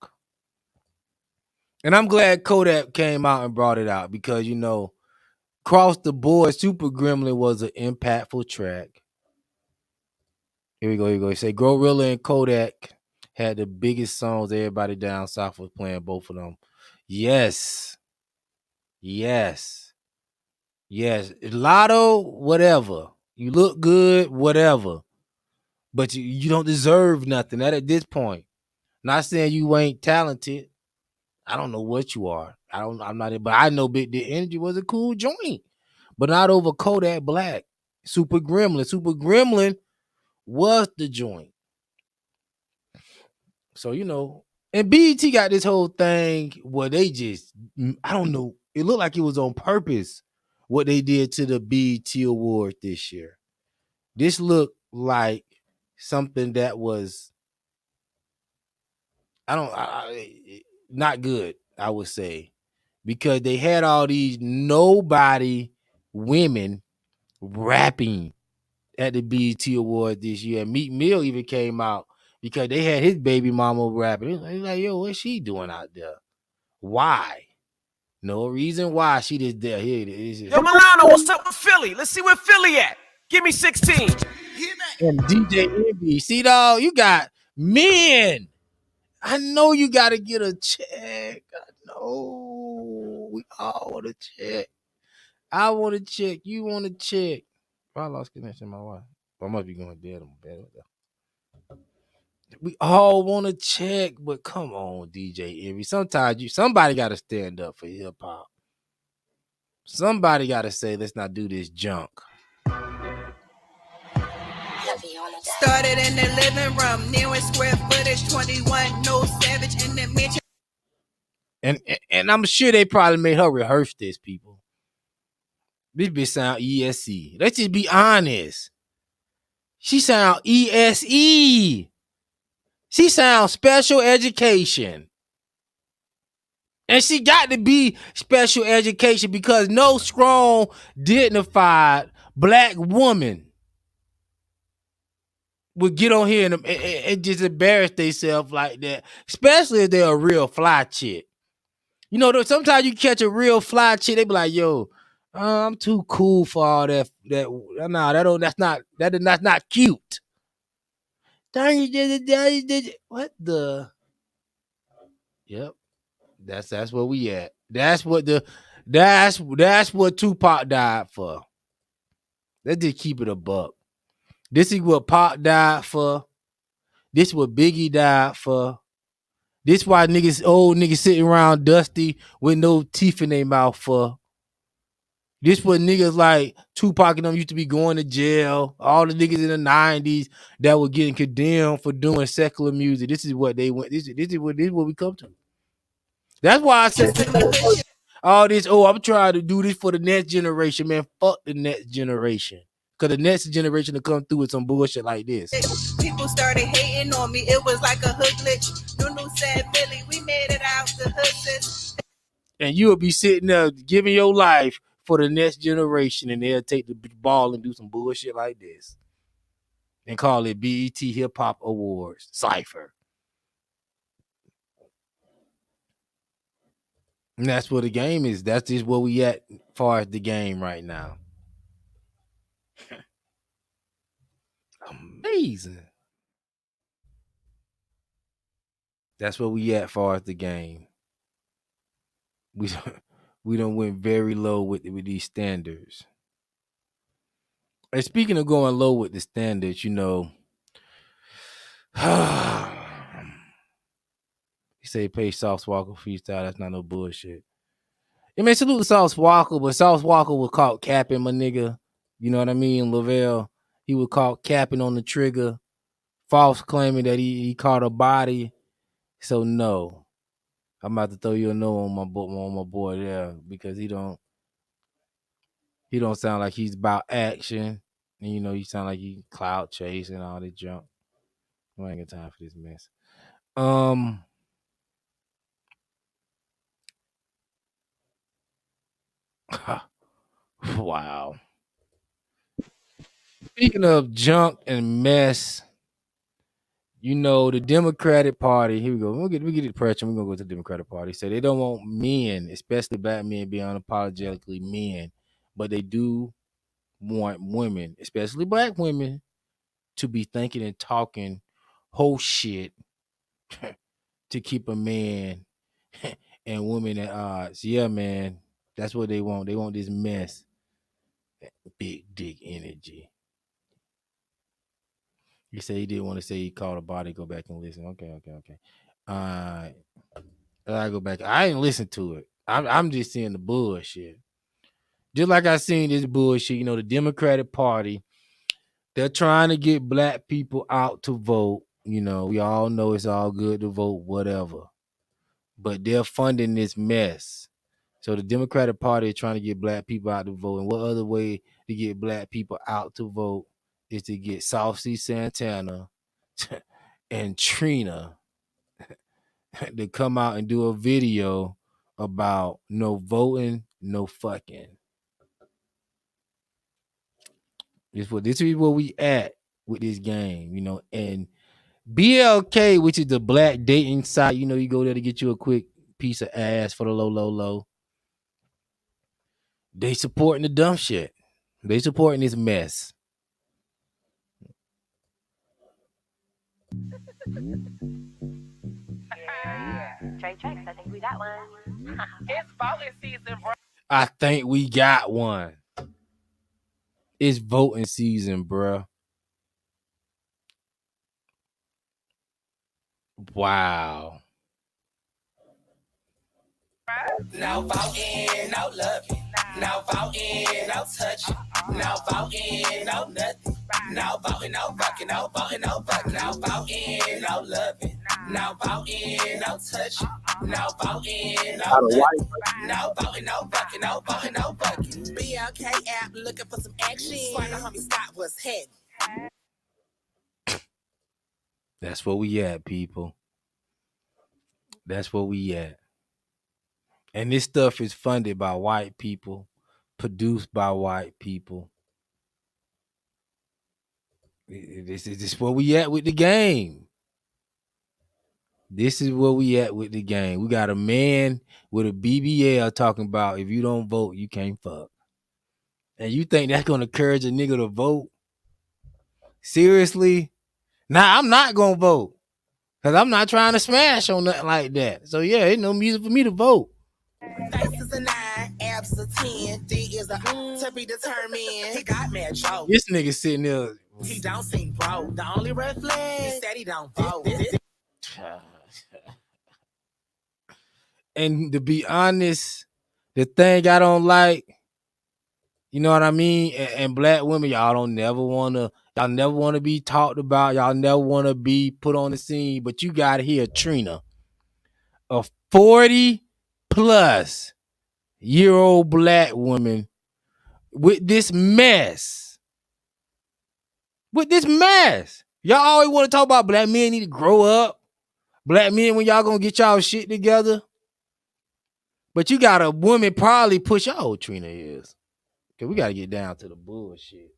And I'm glad Kodak came out and brought it out because, you know, across the board, Super Gremlin was an impactful track. Here we go. He say Glorilla and Kodak had the biggest songs. Everybody down south was playing both of them. Yes. Lotto, whatever. You look good, whatever. But you don't deserve nothing. That at this point. Not saying you ain't talented. I don't know what you are. I'm not. But I know Big Dick Energy was a cool joint, but not over Kodak Black. Super Gremlin was the joint. So you know, and BET got this whole thing where they just, I don't know. It looked like it was on purpose what they did to the BET Award this year. This looked like something that was, not good, I would say, because they had all these nobody women rapping at the BET Award this year. Meek Mill even came out because they had his baby mama rapping. He's like, yo, what's she doing out there? Why? No reason why she just there. Here it is. Yo, Milano, what's up with Philly? Let's see where Philly at. Give me 16. And DJ Envy. See, dog, you got men. I know you got to get a check. I know. We all want to check. I want to check. You want to check. I lost connection with my wife. I must be going dead. I'm bad. We all want to check, but come on, DJ Envy. Sometimes somebody got to stand up for hip hop. Somebody got to say, let's not do this junk. Started in the living room, nearest square footage, 21, no savage in the mansion. And I'm sure they probably made her rehearse this, people. This bitch sound ESE. Let's just be honest. She sound ESE. She sounds special education. And she got to be special education because no strong, dignified black woman would get on here and just embarrass themselves like that, especially if they're a real fly chick. You know, sometimes you catch a real fly chick, they be like, yo, I'm too cool for all that. That's not cute. What the? Yep. That's where we at. That's what That's what Tupac died for. Let's just keep it a buck. This is what Pac died for. This is what Biggie died for. This why old niggas sitting around dusty with no teeth in their mouth for. This what niggas like Tupac and them used to be going to jail. All the niggas in the 90s that were getting condemned for doing secular music. This is what they went. This is what we come to. That's why I said all this. Oh, I'm trying to do this for the next generation, man. Fuck the next generation. Cause the next generation to come through with some bullshit like this. People started hating on me. It was like a hood glitch. Nunu said, Billy, we made it out the hood, sis. And you'll be sitting there giving your life for the next generation, and they'll take the ball and do some bullshit like this and call it BET Hip Hop Awards Cypher. And that's what the game is. That's just where we at as far as the game right now. Amazing. That's where we at as far as the game. We done went very low with these standards. And speaking of going low with the standards, you know, you say pay Sauce Walka freestyle. That's not no bullshit. I mean, salute to Sauce Walka, but Sauce Walka was caught capping, my nigga. You know what I mean? Lavelle, he was caught capping on the trigger, false claiming that he caught a body. So no, I'm about to throw you a no on my boy there, because he don't sound like he's about action. And you know, he sound like he cloud chasing all this junk. I ain't got time for this mess. Wow. Speaking of junk and mess, you know, the Democratic Party, here we go. We get the pressure. We're going to go to the Democratic Party. Say they don't want men, especially black men, being unapologetically men, but they do want women, especially black women, to be thinking and talking whole shit to keep a man and women at odds. Yeah, man. That's what they want. They want this mess. Big dick energy. He said he didn't want to say he caught a body. Go back and listen. Okay. I go back. I ain't listen to it. I'm just seeing the bullshit. Just like I seen this bullshit, you know, the Democratic Party, they're trying to get black people out to vote. You know, we all know it's all good to vote, whatever. But they're funding this mess. So the Democratic Party is trying to get black people out to vote. And what other way to get black people out to vote is to get Saucy Santana and Trina to come out and do a video about no voting, no fucking. This is where we at with this game, you know. And BLK, which is the black dating site, you know, you go there to get you a quick piece of ass for the low. They supporting the dumb shit. They supporting this mess. Trey Tracks, I think we got one. It's voting season, bro. I think we got one. It's voting season, bro. Wow. No voting, no loving. No voting, no touching. No voting, no nothing. No voting, no fucking. No voting, no fucking. No voting, no loving. No voting, no touching. No voting, no nothing. No voting, no fucking. No voting, no fucking. BLK app looking for some action. Find the homie Scott was heavy. That's where we at, people. That's where we at. And this stuff is funded by white people, produced by white people. This is where we at with the game. This is where we at with the game. We got a man with a BBL talking about if you don't vote, you can't fuck. And you think that's going to encourage a nigga to vote? Seriously? Nah, I'm not going to vote. Because I'm not trying to smash on nothing like that. So, yeah, ain't no music for me to vote. Faces and I, to be determined. He got mad joke. This nigga sitting there. He don't seem broke. The only red flag he said he don't vote. And to be honest, the thing I don't like, you know what I mean? And black women, y'all never want to be talked about. Y'all never want to be put on the scene. But you got here, Trina, a 40-plus-year-old black woman with this mess. Y'all always want to talk about black men need to grow up. Black men, when y'all gonna get y'all shit together. But you got a woman probably push how old Trina is. Cause we gotta get down to the bullshit.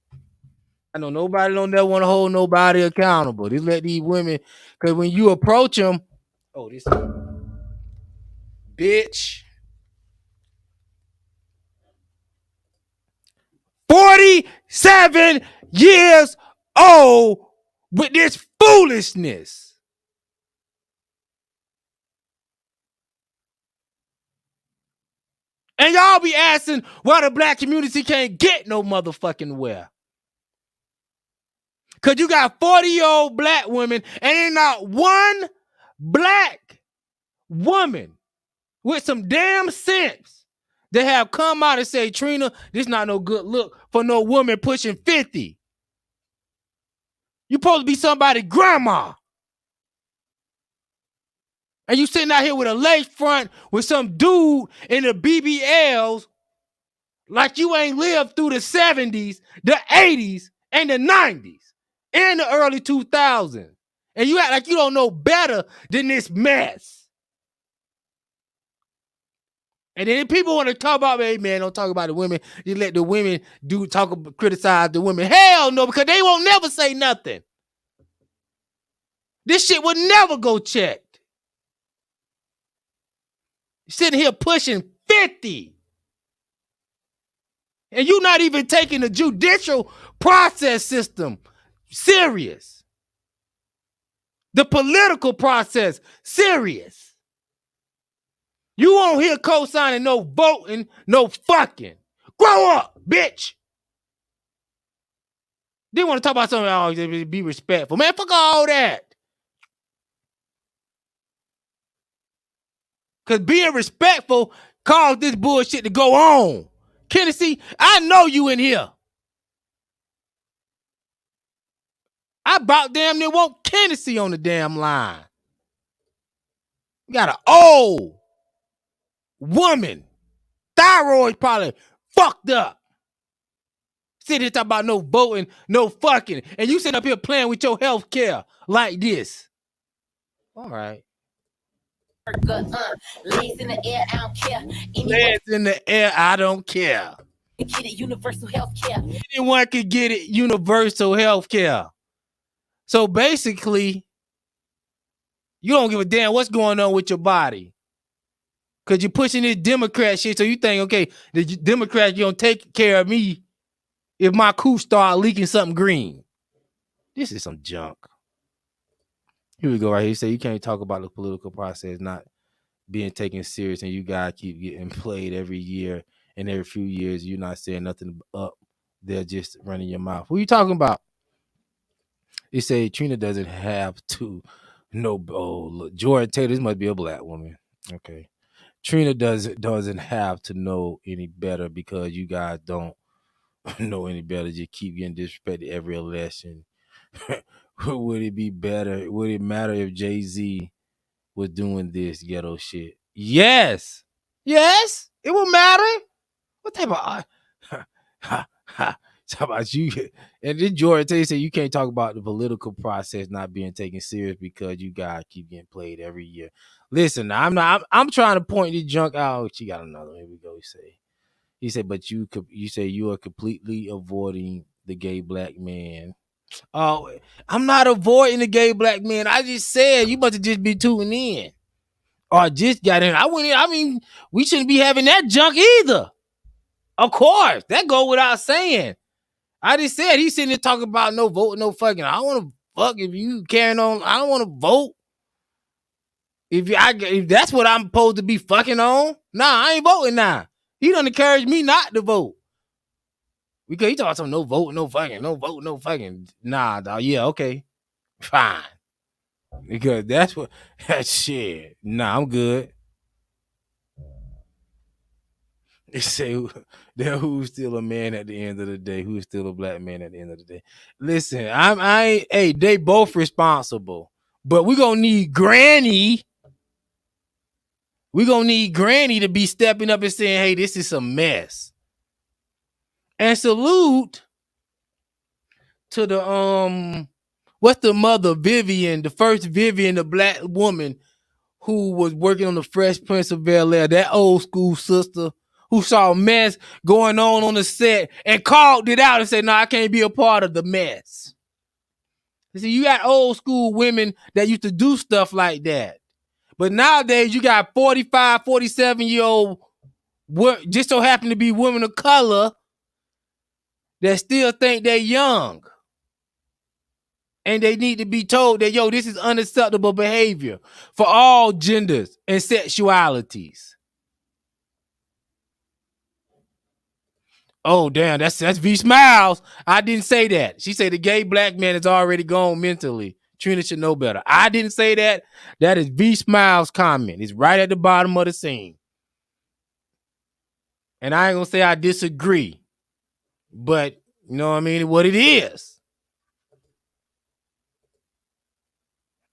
I know nobody don't never want to hold nobody accountable. Just let these women, cause when you approach them, oh, this bitch. 47 years old with this foolishness. And y'all be asking why the black community can't get no motherfucking where. Because you got 40-year-old black women and ain't not one black woman with some damn sense that have come out and say, Trina, this not no good look for no woman pushing 50. You supposed to be somebody's grandma. And you sitting out here with a lace front with some dude in the BBLs like you ain't lived through the 70s, the 80s, and the 90s, and the early 2000s. And you act like you don't know better than this mess. And then people want to talk about, hey man, don't talk about the women. You let the women criticize the women. Hell no, because they won't never say nothing. This shit will never go checked. You're sitting here pushing 50. And you're not even taking the judicial process system serious. The political process serious. You won't hear co-signing no voting, no fucking. Grow up, bitch. They want to talk about something, oh, be respectful. Man, fuck all that. Because being respectful caused this bullshit to go on. Tennessee, I know you in here. I about damn near want Tennessee on the damn line. You got an old woman. Thyroid probably fucked up. Sit here talking about no voting, no fucking. And you sit up here playing with your health care like this. All right. Legs in the air, I don't care. Legs in the air, I don't care. Get it, universal health care. Anyone could get it, universal health care. So basically, you don't give a damn what's going on with your body. Because you're pushing this Democrat shit, so you think, okay, the Democrats, you don't take care of me if my coupe start leaking something green. This is some junk. Here we go right here. You say you can't talk about the political process not being taken serious, and you guys keep getting played every year, and every few years you're not saying nothing up. They're just running your mouth. What are you talking about? You say Trina doesn't have to know. Oh, look, Jordan Taylor, this must be a black woman. Okay. Trina doesn't have to know any better because you guys don't know any better. Just keep getting disrespected every election. Would it be better? Would it matter if Jay-Z was doing this ghetto shit? Yes. Yes, it will matter. What type of talk about you? And then Jordan Taylor said you can't talk about the political process not being taken serious because you guys keep getting played every year. Listen, I'm trying to point this junk out. She got another one. Here we go. He said, but you say you are completely avoiding the gay black man. Oh, I'm not avoiding the gay black man. I just said you must have just been tuning in. Or just got in. I went in. I mean, we shouldn't be having that junk either. Of course. That go without saying. I just said he's sitting there talking about no vote, no fucking. I don't want to fuck if you carrying on. I don't want to vote. If that's what I'm supposed to be fucking on, nah, I ain't voting now. He done encouraged me not to vote. Because he talking some no vote, no fucking. Nah, dog. Yeah, okay. Fine. Because that's what that shit. Nah, I'm good. They say that who's still a man at the end of the day, who's still a black man at the end of the day. Listen, hey, they both responsible. But we're gonna need Granny. We're gonna need Granny to be stepping up and saying, hey, this is a mess. And salute to the what's the mother, Vivian, the first Vivian, the black woman who was working on the Fresh Prince of Bel-Air, that old school sister who saw a mess going on the set and called it out and said, no, I can't be a part of the mess. You see, you got old school women that used to do stuff like that. But nowadays, you got 45, 47-year-old, just so happen to be women of color that still think they're young. And they need to be told that, yo, this is unacceptable behavior for all genders and sexualities. Oh, damn, that's V Smiles. I didn't say that. She said the gay black man is already gone mentally. Trina should know better. I didn't say that. That is V Smiles' comment. It's right at the bottom of the scene. And I ain't gonna say I disagree. But, you know what I mean? What it is.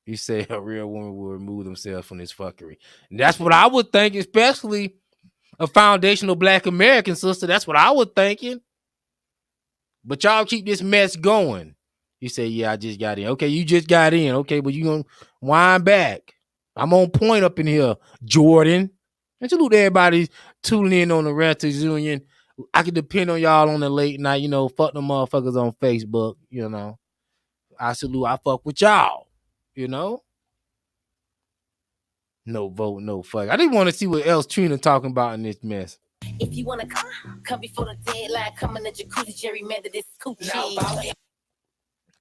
You say a real woman will remove themselves from this fuckery. And that's what I would think, especially a foundational black American sister. That's what I was thinking. But y'all keep this mess going. You say, yeah, I just got in. Okay, you just got in. Okay, but you gonna wind back. I'm on point up in here, Jordan. And salute everybody tuning in on the Renters Union. I can depend on y'all on the late night, fuck them motherfuckers on Facebook, I salute, I fuck with y'all, No vote, no fuck. I didn't want to see what else Trina talking about in this mess. If you wanna come before the deadline, come in the jacuzzi, gerrymander this coochie.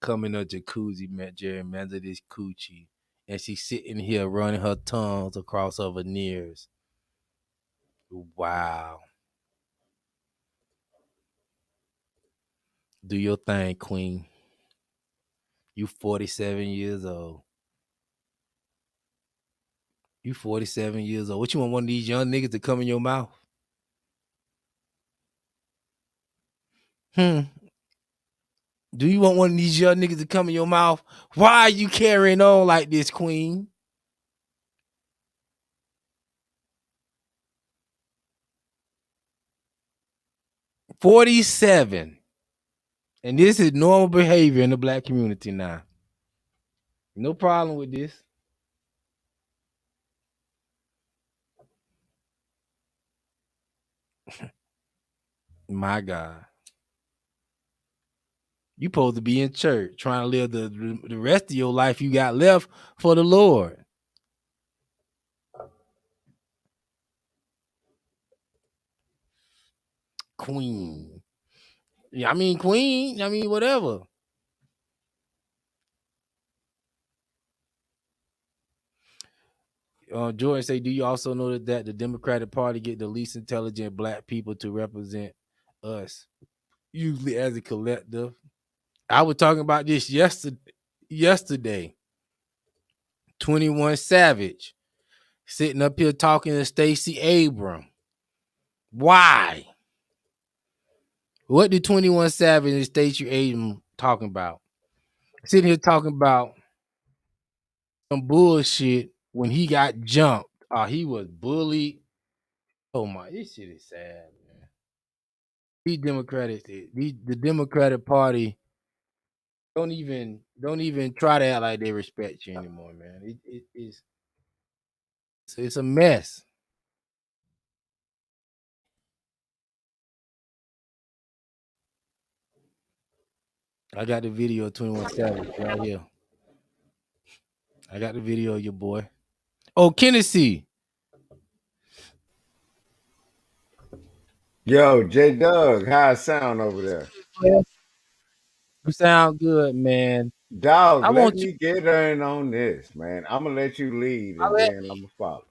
Come in the jacuzzi, gerrymander this coochie. And she's sitting here running her tongues across her veneers. Wow. Do your thing, queen. You 47 years old. You 47 years old. What you want one of these young niggas to come in your mouth? Do you want one of these young niggas to come in your mouth? Why are you carrying on like this, queen? $47. And this is normal behavior in the black community now. No problem with this. My God. You supposed to be in church trying to live the rest of your life you got left for the Lord. Queen. Yeah, queen. Whatever. Jordan say, do you also know that the Democratic Party get the least intelligent black people to represent us, usually as a collective? I was talking about this yesterday. 21 Savage sitting up here talking to Stacey Abrams. Why? What did 21 Savage and Stacey Abrams talking about? Sitting here talking about some bullshit when he got jumped. He was bullied. Oh my, this shit is sad, man. The Democratic Party don't even try to act like they respect you anymore, man. It's a mess. I got the video of 21 Savage right here. I got the video of your boy. Oh, Kennedy. Yo, J Doug, how it sound over there? You sound good, man. Dog, let me get in on this, man. I'm gonna let you lead and then I'm gonna follow.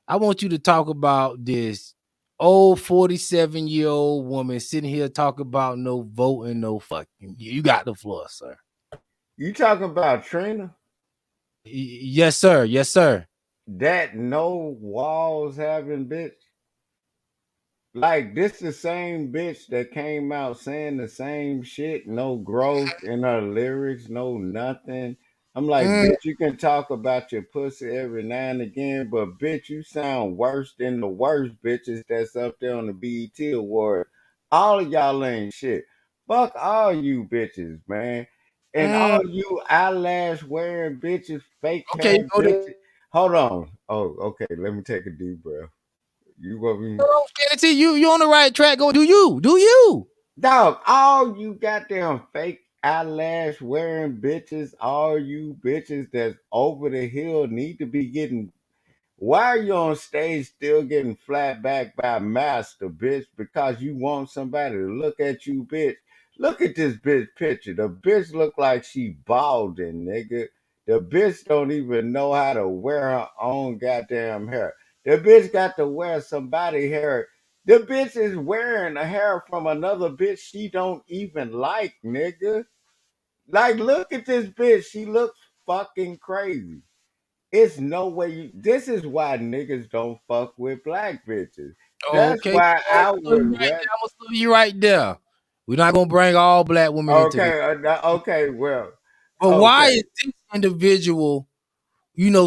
I want you to talk about this old 47-year-old woman sitting here talking about no voting, no fucking. You got the floor, sir. You talking about Trina? Yes, sir. Yes, sir. That no walls having bitch. Like this the same bitch that came out saying the same shit, no growth in her lyrics, no nothing. I'm like, bitch, you can talk about your pussy every now and again, but bitch, you sound worse than the worst bitches that's up there on the BET award. All of y'all ain't shit. Fuck all you bitches, man. And all you eyelash wearing bitches, fake Okay, hair bitches. Hold on. Oh, okay. Let me take a deep breath. You want me? You on the right track. Go do you. Dog, all you goddamn fake eyelash wearing bitches, all you bitches that's over the hill need to be getting. Why are you on stage still getting flat back by Master, bitch? Because you want somebody to look at you, bitch. Look at this bitch picture. The bitch look like she balding, nigga. The bitch don't even know how to wear her own goddamn hair. The bitch got to wear somebody hair. The bitch is wearing a hair from another bitch she don't even like, nigga. Like, look at this bitch. She looks fucking crazy. It's no way you. This is why niggas don't fuck with black bitches. That's Okay. why I I'm would gonna slow you right there. We're not gonna bring all black women into this. Okay, well, But why okay. is this individual,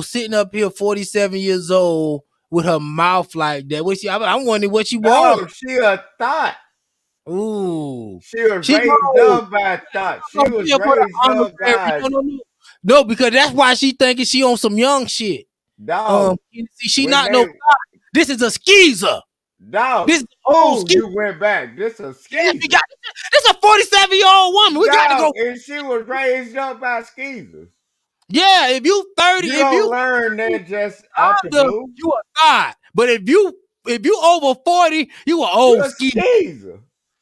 sitting up here 47 years old with her mouth like that? I'm wondering what she No, wants. she a thought. Ooh. She was She raised knows. up by thought. She No, was she'll put raised her up honorary. by No, because that's why she thinking she on some young shit. dog. She When not they no thought. This is a skeezer. dog. This is old Oh, skeezer. you went back. This a Yes, skeezer. this is a 47-year-old woman. We got to Dog, go. and she was raised up by skeezers. Yeah, if you 30, You if don't you learn that just out the older, blue. you a thought. But if you over 40, you an You old a skeezer. skeezer.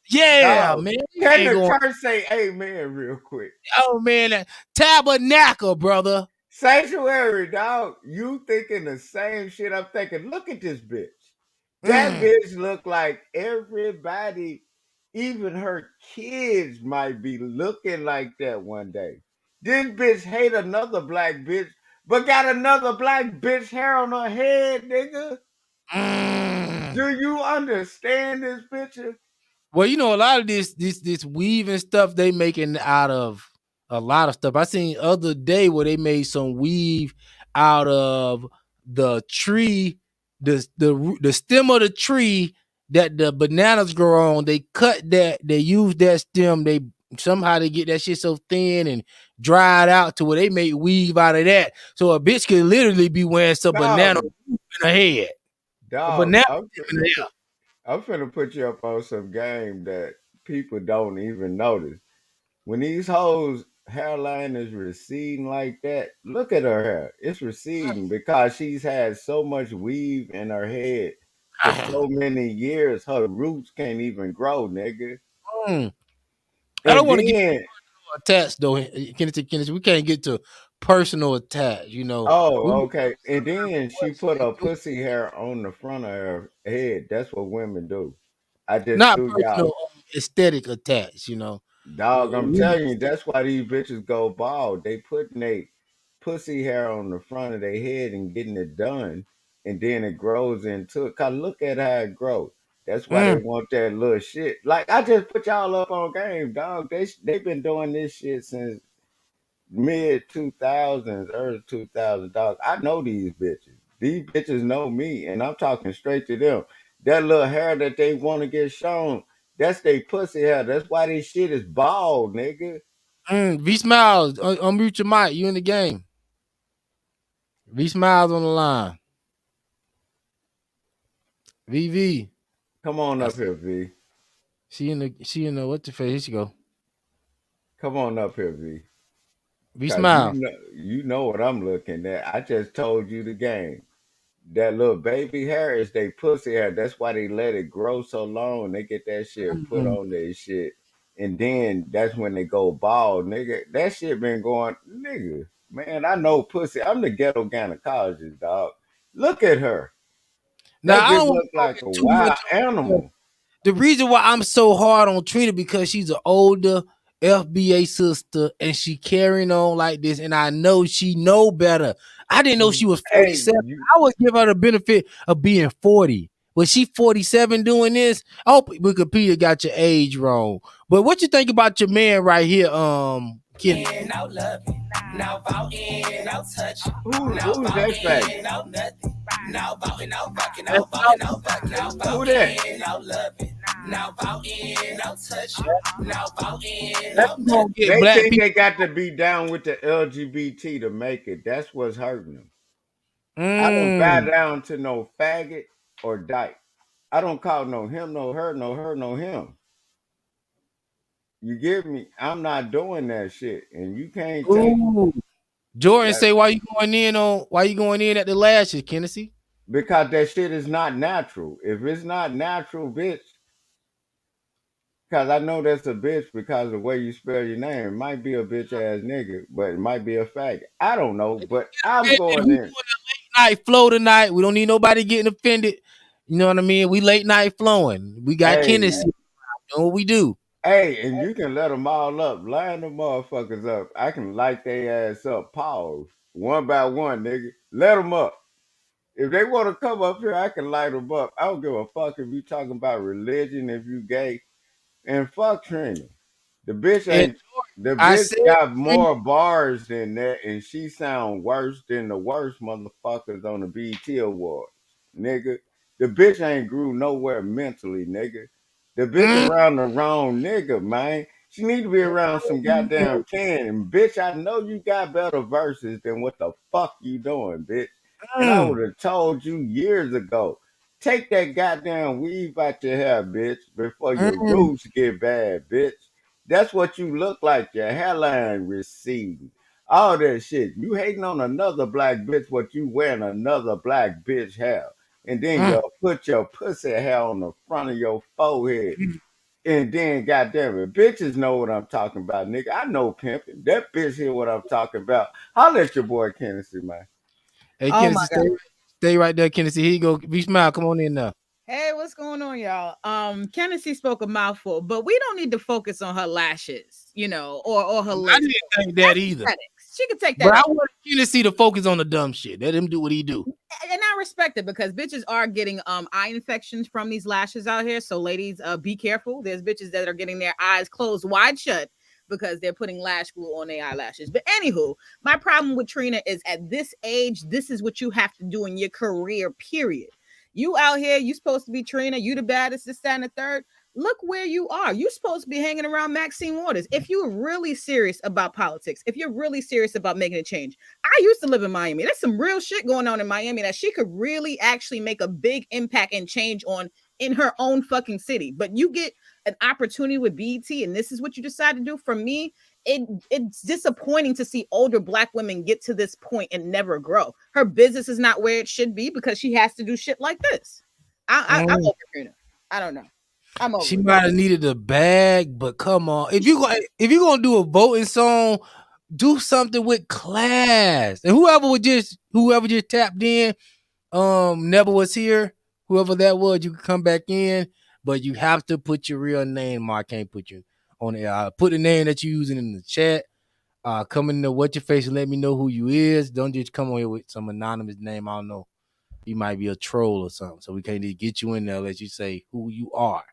Yeah, Dog. man. You Can ain't the going. church say amen real quick? Oh man, that tabernacle, brother. Sanctuary, dog. You thinking the same shit I'm thinking. Look at this bitch. That bitch look like everybody, even her kids might be looking like that one day. This bitch hate another black bitch, but got another black bitch hair on her head, nigga. Do you understand this picture? Well, a lot of this weave and stuff they making out of a lot of stuff. I seen other day where they made some weave out of the tree, the stem of the tree that the bananas grow on. They cut that, they use that stem, they somehow they get that shit so thin and dried out to where they make weave out of that. So a bitch can literally be wearing some banana Dog, in her head. A dog, banana in her hair. I'm finna put you up on some game that people don't even notice. When these hoes hairline is receding like that, look at her hair. It's receding because she's had so much weave in her head for so many years. Her roots can't even grow, nigga. I don't And want to get then, attached though. Kenneth, we can't get to personal attacks. oh, okay. And then she put her pussy hair on the front of her head. That's what women do. I just Not threw y'all. personal, aesthetic attacks. Dog, I'm telling you, that's why these bitches go bald. They putting they pussy hair on the front of their head and getting it done, and then it grows into it. Cause look at how it grows. That's why they want that little shit. Like I just put y'all up on game, dog. They been doing this shit since mid 2000s, early 2000s, dog. I know these bitches. These bitches know me, and I'm talking straight to them. That little hair that they want to get shown, that's they pussy hair. That's why this shit is bald, nigga. V Smiles, unmute your mic. You in the game? V Smiles on the line. VV. Come on up here, V. She in the what the face? Here she go. Come on up here, V. V Cause Smile. you know what I'm looking at. I just told you the game. That little baby hair is they pussy hair. That's why they let it grow so long. They get that shit put on their shit. And then that's when they go bald, nigga. That shit been going, nigga. Man, I know pussy. I'm the ghetto gynecologist, dog. Look at her. Now That I bitch don't want look to like a focus too much wild animal. The reason why I'm so hard on Trina because she's an older FBA sister and she carrying on like this, and I know she know better. I didn't know she was Hey, 47. I would give her the benefit of being 40. Was she 47 doing this? I hope Wikipedia got your age wrong. But what you think about your man right here, Kenny? No loving, no voting, no touching, no who's that faggot? voting, no nothing, no voting, no fucking, no That's voting, no fucking, no Who that? voting, no loving, no voting, no touching, no voting, That's no gonna get They black think people. they got to be down with the LGBT to make it. That's what's hurting them. I don't bow down to no faggot or dyke. I don't call no him, no her, no her, no him. You get me? I'm not doing that shit, and you can't take Ooh. Jordan that say, why you going in at the lashes, Kennedy? because that shit is not natural. If it's not natural, bitch, because I know that's a bitch because of the way you spell your name. It might be a bitch ass nigga, but it might be a faggot. I don't know, but I'm going in. Night flow tonight. We don't need nobody getting offended. You know what I mean? We late night flowing. We got Hey, Kennedy. You know what we do. hey, and you can let them all up. Line them motherfuckers up. I can light their ass up. Pause. One by one, nigga. Let them up. If they want to come up here, I can light them up. I don't give a fuck if you talking about religion, if you gay. And fuck Trina. The bitch And ain't. The I bitch said, got more bars than that, and she sound worse than the worst motherfuckers on the BET Awards, nigga. The bitch ain't grew nowhere mentally, nigga. The bitch around the wrong nigga, man. She need to be around some goddamn Ken. And bitch, I know you got better verses than what the fuck you doing, bitch. And I would have told you years ago. Take that goddamn weave out your hair, bitch, before your roots get bad, bitch. That's what you look like. Your hairline receding. All that shit. You hating on another black bitch, what you wearing another black bitch hair. And then you put your pussy hair on the front of your forehead. And then, goddamn it, bitches know what I'm talking about, nigga. I know pimping. That bitch hear what I'm talking about. Holla at your boy, Kennedy, man. Hey, Oh Kennedy, my God. stay right there, Kennedy. Here you go. Be smile. Come on in now. Hey, what's going on, y'all? Kennedy spoke a mouthful, but we don't need to focus on her lashes, you know, or her lips. I didn't think that either. She could take that. But I off. want Kennedy to focus on the dumb shit. Let him do what he do. And I respect it because bitches are getting eye infections from these lashes out here. So ladies, be careful. There's bitches that are getting their eyes closed wide shut because they're putting lash glue on their eyelashes. But anywho, my problem with Trina is at this age, this is what you have to do in your career, period. You out here, you supposed to be Trina, you the baddest, this, that, and the third. Look where you are. You're supposed to be hanging around Maxine Waters. If you're really serious about politics, if you're really serious about making a change. I used to live in Miami. There's some real shit going on in Miami that she could really actually make a big impact and change on in her own fucking city. But you get an opportunity with BET and this is what you decide to do. For me, it's disappointing to see older black women get to this point and never grow. Her business is not where it should be because she has to do shit like this. I'm over Trina. I don't know. I'm over. She might have needed a bag, but come on. If you're gonna do a voting song, do something with class. And whoever just tapped in, never was here. Whoever that was, you can come back in, but you have to put your real name. Mark can't put you on the put the name that you're using in the chat. Come in there, what's your face, and let me know who you is. Don't just come on here with some anonymous name. I don't know. You might be a troll or something. So we can't just get you in there unless you say who you are.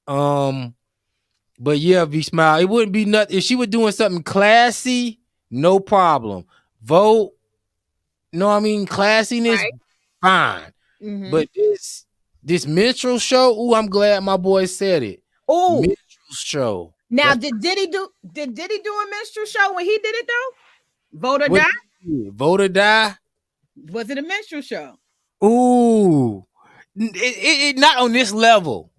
But yeah, V Smile, it wouldn't be nothing if she was doing something classy, no problem. Vote, no, I mean classiness, right. Fine. Mm-hmm. But this minstrel show, ooh, I'm glad my boy said it. Oh, minstrel show. Now, did Diddy do a minstrel show when he did it though? Vote or Die? Vote or Die? Was it a minstrel show? Ooh, it not on this level.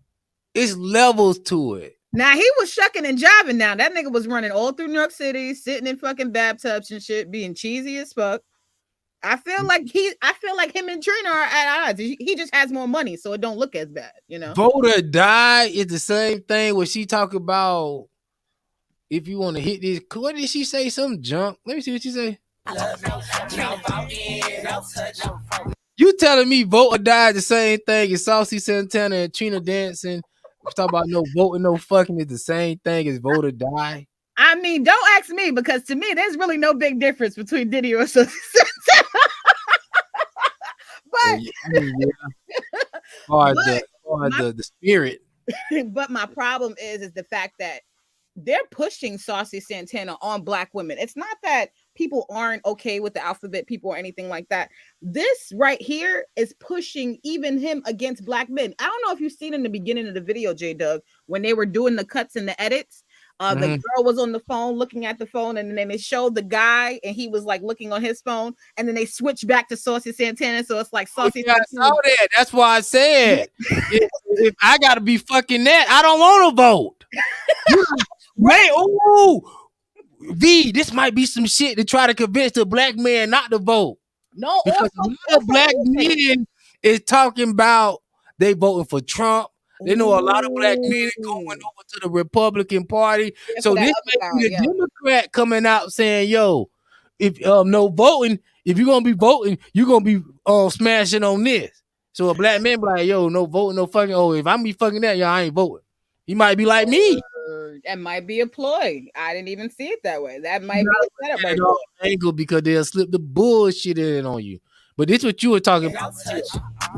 It's levels to it. Now he was shucking and jiving. Now that nigga was running all through New York City, sitting in fucking bathtubs and shit, being cheesy as fuck. I feel like him and Trina are at odds. He just has more money, so it don't look as bad, you know. Vote or Die is the same thing where she talk about if you want to hit this. What did she say? Some junk. Let me see what she say. You telling me vote or die the same thing as Saucy Santana and Trina dancing? We talk about no voting, no fucking is the same thing as vote or die. I mean, don't ask me because to me, there's really no big difference between Diddy or Saucy Santana. But the spirit. But my problem is the fact that they're pushing Saucy Santana on Black women. It's not that people aren't okay with the alphabet people or anything like that. This right here is pushing even him against Black men. I don't know if you've seen in the beginning of the video, J Doug, when they were doing the cuts and the edits. The girl was on the phone looking at the phone, and then they showed the guy, and he was like looking on his phone, and then they switched back to Saucy Santana. So it's like Saucy Santana. I saw that. That's why I said if I gotta be fucking that, I don't want to vote. Wait, V, this might be some shit to try to convince the Black man not to vote. No, because a lot of Black men is talking about they voting for Trump. They know a lot of Black men going over to the Republican Party. So this may be the Democrat coming out saying, yo, if no voting, if you're gonna be voting, you're gonna be smashing on this. So a Black man be like, yo, no voting, no fucking. Oh, if I'm be fucking that, yo, I ain't voting. He might be like me. That might be a ploy. I didn't even see it that way. That might be a setup right there. Angle because they'll slip the bullshit in on you. But this what you were talking about.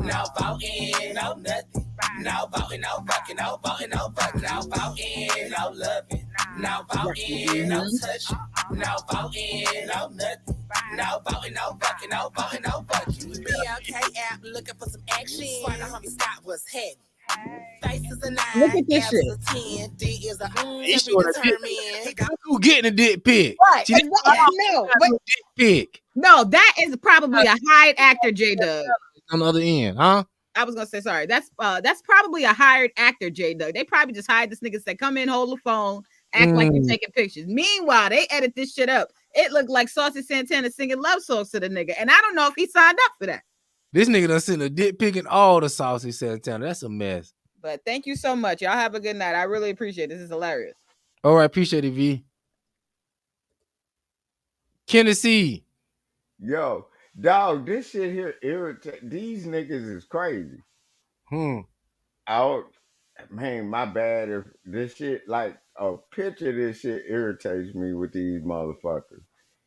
No voting, no nothing. No voting, no fucking, no voting, no fucking. No voting, no loving. No voting, no touching. No voting, no nothing. No voting, no fucking, no voting, no fucking. BLK app looking for some action. Find out how me Scott was heading. Look at this shit. Who getting a dick pic? Right. No, that is probably a hired actor, J Doug. On the other end, huh? I was gonna say sorry. That's probably a hired actor, J Doug. They probably just hired this nigga, say, come in, hold the phone, act like you're taking pictures. Meanwhile, they edit this shit up. It looked like Saucy Santana singing love songs to the nigga, and I don't know if he signed up for that. This nigga done sent a dick pic in all the Saucy Santana. That's a mess. But thank you so much. Y'all have a good night. I really appreciate it. This is hilarious. All right, appreciate it, V. Tennessee. Yo, dog, this shit here irritate. These niggas is crazy. Man, my bad if this shit, like a picture of this shit irritates me with these motherfuckers.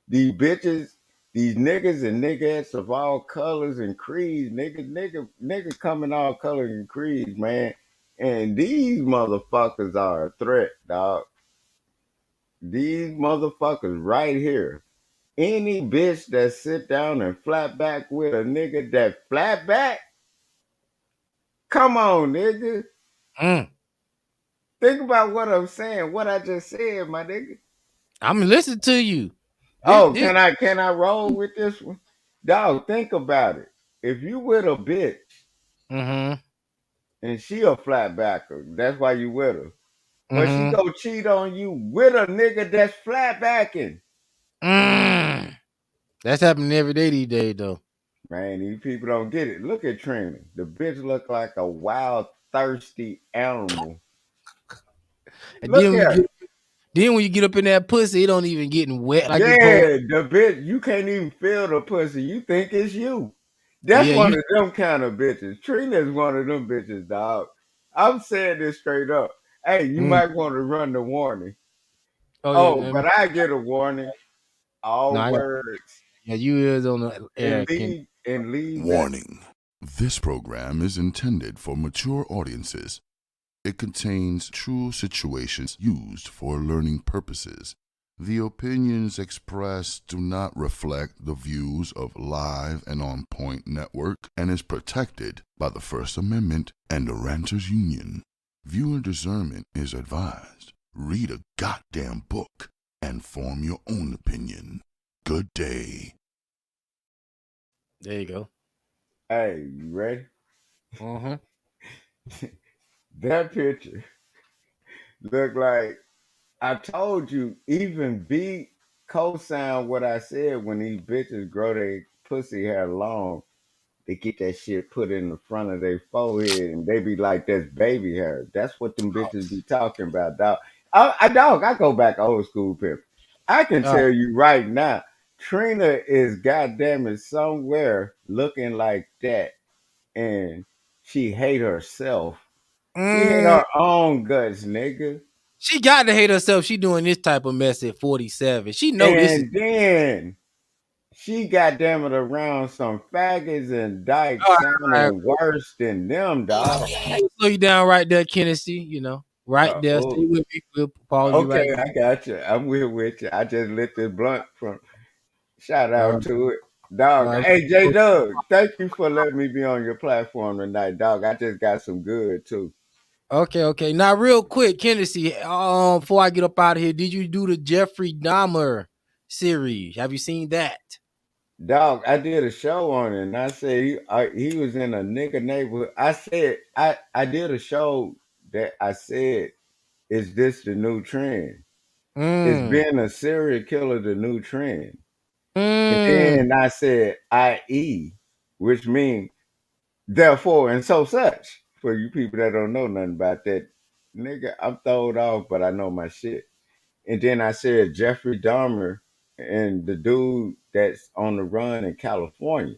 These bitches, these niggas and niggas of all colors and creeds, niggas come in all colors and creeds, man. And these motherfuckers are a threat, dog. These motherfuckers right here. Any bitch that sit down and flat back with a nigga that flat back, come on, nigga. Think about what I'm saying, what I just said, my nigga. I'm listening to you. Can I roll with this one? Dog, think about it. If you with a bitch and she a flatbacker, that's why you with her. But she go cheat on you with a nigga that's flatbacking. That's happening every day these days, though. Man, these people don't get it. Look at Trina. The bitch look like a wild, thirsty animal. And then when you get up in that pussy, it don't even getting wet. Like the bitch, you can't even feel the pussy. You think it's you. That's one of them kind of bitches. Trina's one of them bitches, dog. I'm saying this straight up. Hey, you might want to run the warning. But I get a warning. All words. Yeah, you is on the air. And leave. Warning. This program is intended for mature audiences. It contains true situations used for learning purposes. The opinions expressed do not reflect the views of Live and On Point Network and is protected by the First Amendment and the Ranters Union. Viewer discernment is advised. Read a goddamn book and form your own opinion. Good day. There you go. Hey, you ready? That picture look like, I told you, even B co-sign what I said when these bitches grow their pussy hair long. They get that shit put in the front of their forehead and they be like, that's baby hair. That's what them bitches be talking about, dog. I go back old school, Pip. I can tell you right now, Trina is goddamn it somewhere looking like that, and she hate herself. She hate her own guts, nigga. She got to hate herself. She doing this type of mess at 47. She know this is. And then she goddamn it around some faggots and dykes All sounding right. worse than them, dog. Slow you down right there, Kennedy. You know, right there. Stay with me. We'll pause you right Okay, there. I got you. I'm with you. I just lit this blunt from. Shout out to it, dog. Hey, J Doug, thank you for letting me be on your platform tonight, dog. I just got some good too. Okay. Now, real quick, Kennedy, before I get up out of here, did you do the Jeffrey Dahmer series? Have you seen that? Dog, I did a show on it, and I said he was in a nigga neighborhood. I said I did a show that I said, is this the new trend? Is being a serial killer the new trend? And then I said, i.e., which means therefore and so such. For you people that don't know nothing about that, nigga, I'm throwed off, but I know my shit. And then I said Jeffrey Dahmer and the dude that's on the run in California.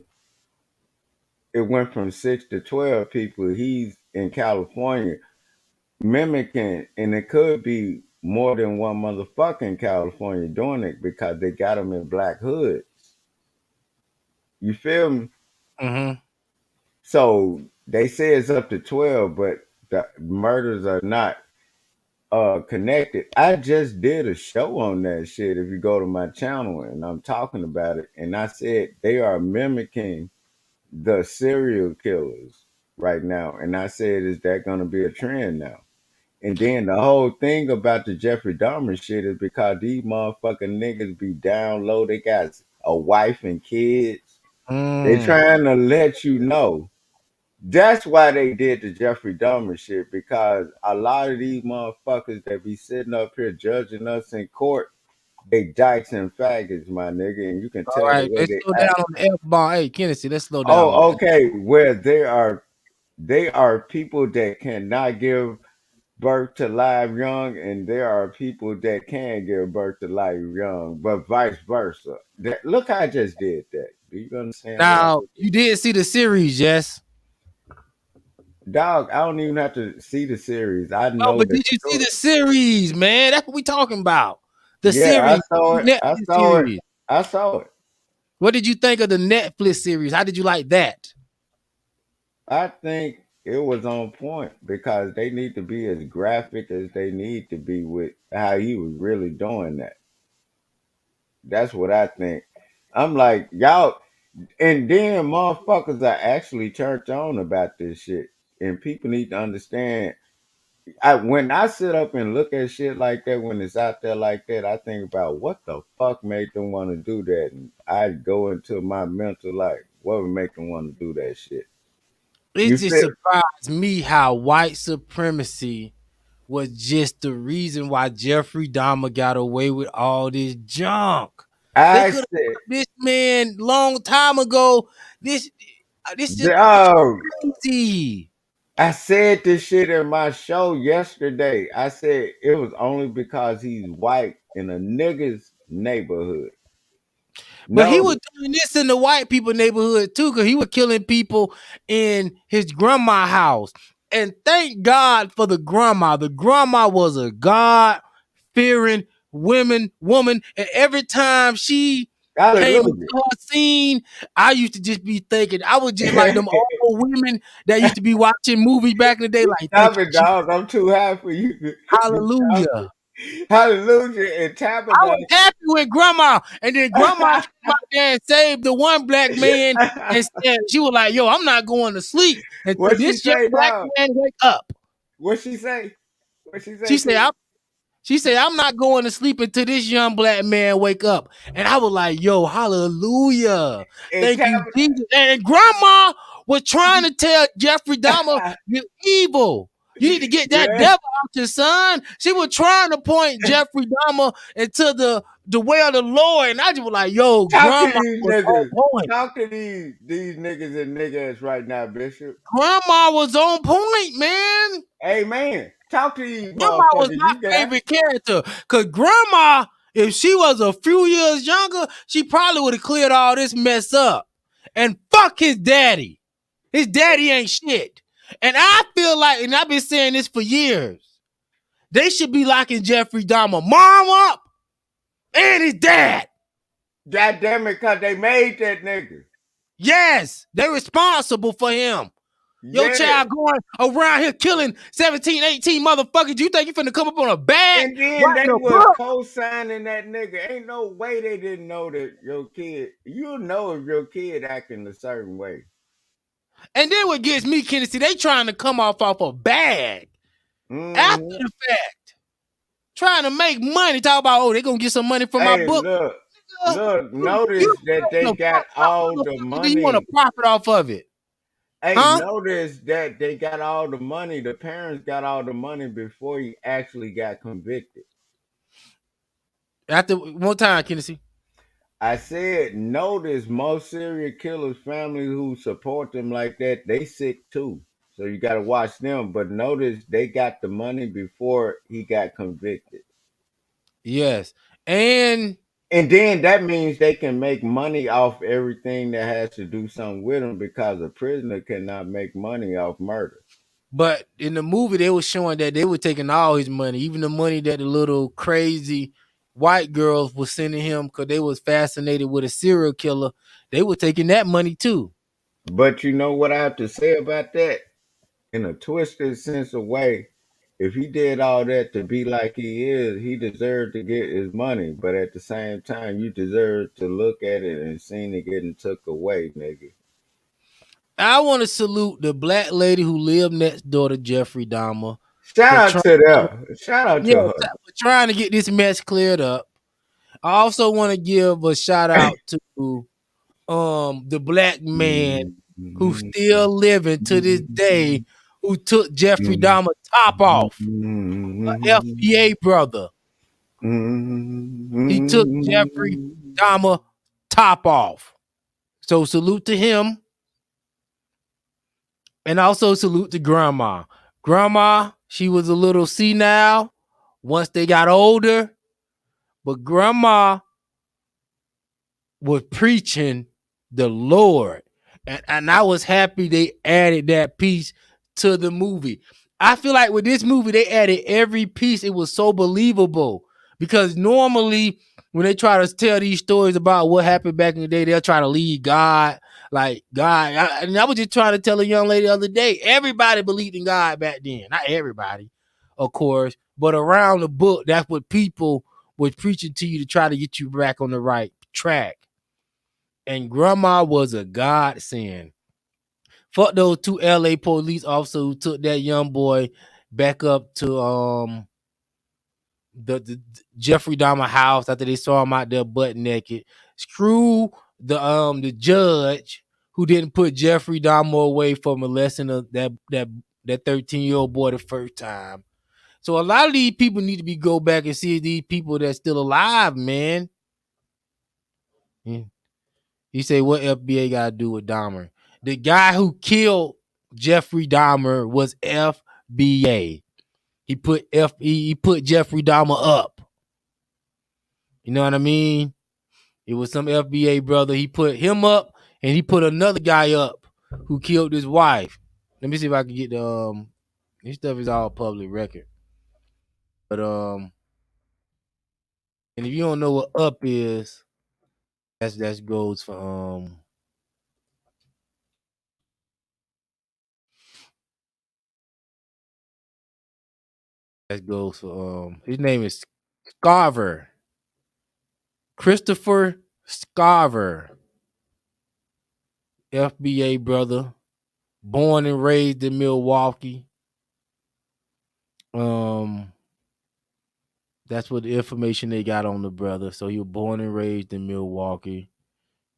It went from 6 to 12 people. He's in California mimicking, and it could be more than one motherfucker in California doing it because they got them in black hoods. You feel me? Mm-hmm. So they say it's up to 12, but the murders are not connected. I just did a show on that shit. If you go to my channel, and I'm talking about it, and I said they are mimicking the serial killers right now. And I said, is that going to be a trend now? And then the whole thing about the Jeffrey Dahmer shit is because these motherfucking niggas be down low. They got a wife and kids. They trying to let you know. That's why they did the Jeffrey Dahmer shit, because a lot of these motherfuckers that be sitting up here judging us in court, they dykes and faggots, my nigga, and you can tell All right, the way let's they slow act. down on the F-bomb. Hey, Kennedy, let's slow down. Oh, okay. Where they are people that cannot give birth to live young, and there are people that can give birth to live young, but vice versa. Look, I just did that. Do you understand? Now, you did see the series, yes? Dog, I don't even have to see the series. I know. Oh, but did you see the series, man? That's what we talking about. The series. I saw it. Series. I saw it. What did you think of the Netflix series? How did you like that? I think it was on point because they need to be as graphic as they need to be with how he was really doing that. That's what I think. I'm like, y'all, and then motherfuckers are actually turned on about this shit. And people need to understand. When I sit up and look at shit like that, when it's out there like that, I think about what the fuck made them want to do that. And I go into my mental life. What would make them want to do that shit? It just surprised me how white supremacy was just the reason why Jeffrey Dahmer got away with all this junk. They could have this man long time ago. This is crazy. I said this shit in my show yesterday. I said it was only because he's white in a nigga's neighborhood. But he was doing this in the white people neighborhood too, because he was killing people in his grandma's house. And thank God for the grandma. The grandma was a God-fearing woman. And every time she came into her scene, I used to just be thinking, I was just like them old women that used to be watching movies back in the day. Like, stop it, dog. I'm too high for you. Hallelujah. Hallelujah. And tabernacle. I was happy with grandma. And then grandma came out there and saved the one black man. And said, she was like, yo, I'm not going to sleep until this young black man wake up. What'd she say? She said, I'm not going to sleep until this young black man wake up. And I was like, yo, hallelujah. Thank you, Jesus. And grandma was trying to tell Jeffrey Dahmer, you're evil. You need to get that devil out your son. She was trying to point Jeffrey Dahmer into the way of the Lord. And I just was like, yo, grandma was on point. Talk to these niggas and niggas right now, Bishop. Grandma was on point, man. Hey, man. Talk to these grandma was my favorite character. Because grandma If she was a few years younger, she probably would have cleared all this mess up. And fuck his daddy. His daddy ain't shit. And I feel like, and I've been saying this for years, they should be locking Jeffrey Dahmer mom up and his dad. God damn it, because they made that nigga. Yes, they're responsible for him. Your child going around here killing 17, 18 motherfuckers. You think you finna come up on a bag? And then they were co-signing that nigga. Ain't no way they didn't know that your kid, you know if your kid acting a certain way. And then what gets me, Kennedy, they trying to come off a bag after the fact. Trying to make money. Talk about, oh, they gonna get some money from my book. Look, notice that they got all the money. You want to profit off of it. Hey, notice that they got all the money. The parents got all the money before he actually got convicted. After one time, Kennedy. I said, notice most serial killers' families who support them like that, they sick too. So you got to watch them. But notice they got the money before he got convicted. Yes. And then that means they can make money off everything that has to do something with them, because a prisoner cannot make money off murder. But in the movie, they were showing that they were taking all his money, even the money that the little crazy white girls were sending him because they was fascinated with a serial killer. They were taking that money too. But you know what I have to say about that? In a twisted sense of way, if he did all that to be like he is, he deserved to get his money. But at the same time, you deserve to look at it and see it getting took away, nigga. I want to salute the black lady who lived next door to Jeffrey Dahmer. Shout out to them. Shout out to her. For trying to get this mess cleared up. I also want to give a shout out to the black man who's still living to this day, who took Jeffrey Dahmer top off. An FBA brother. He took Jeffrey Dahmer top off. So salute to him. And also salute to Grandma. Grandma, she was a little senile once they got older. But Grandma was preaching the Lord. And I was happy they added that piece to the movie. I feel like with this movie, they added every piece. It was so believable. Because normally, when they try to tell these stories about what happened back in the day, they'll try to lead God. Like God, and I was just trying to tell a young lady the other day, everybody believed in God back then. Not everybody, of course, but around the book, that's what people was preaching to you to try to get you back on the right track. And Grandma was a godsend. Fuck those two LA police officers who took that young boy back up to the Jeffrey Dahmer house after they saw him out there butt naked. Screw the judge who didn't put Jeffrey Dahmer away for molesting that 13-year-old boy the first time. So a lot of these people need to go back and see these people that's still alive, man. You say, what FBA got to do with Dahmer? The guy who killed Jeffrey Dahmer was FBA. He put Jeffrey Dahmer up. You know what I mean? It was some FBA brother. He put him up, and he put another guy up who killed his wife. Let me see if I can get the this stuff is all public record. But and if you don't know what up is, that goes for his name is Scarver. Christopher Scarver. FBA brother. Born and raised in Milwaukee. That's what the information they got on the brother. So he was born and raised in Milwaukee.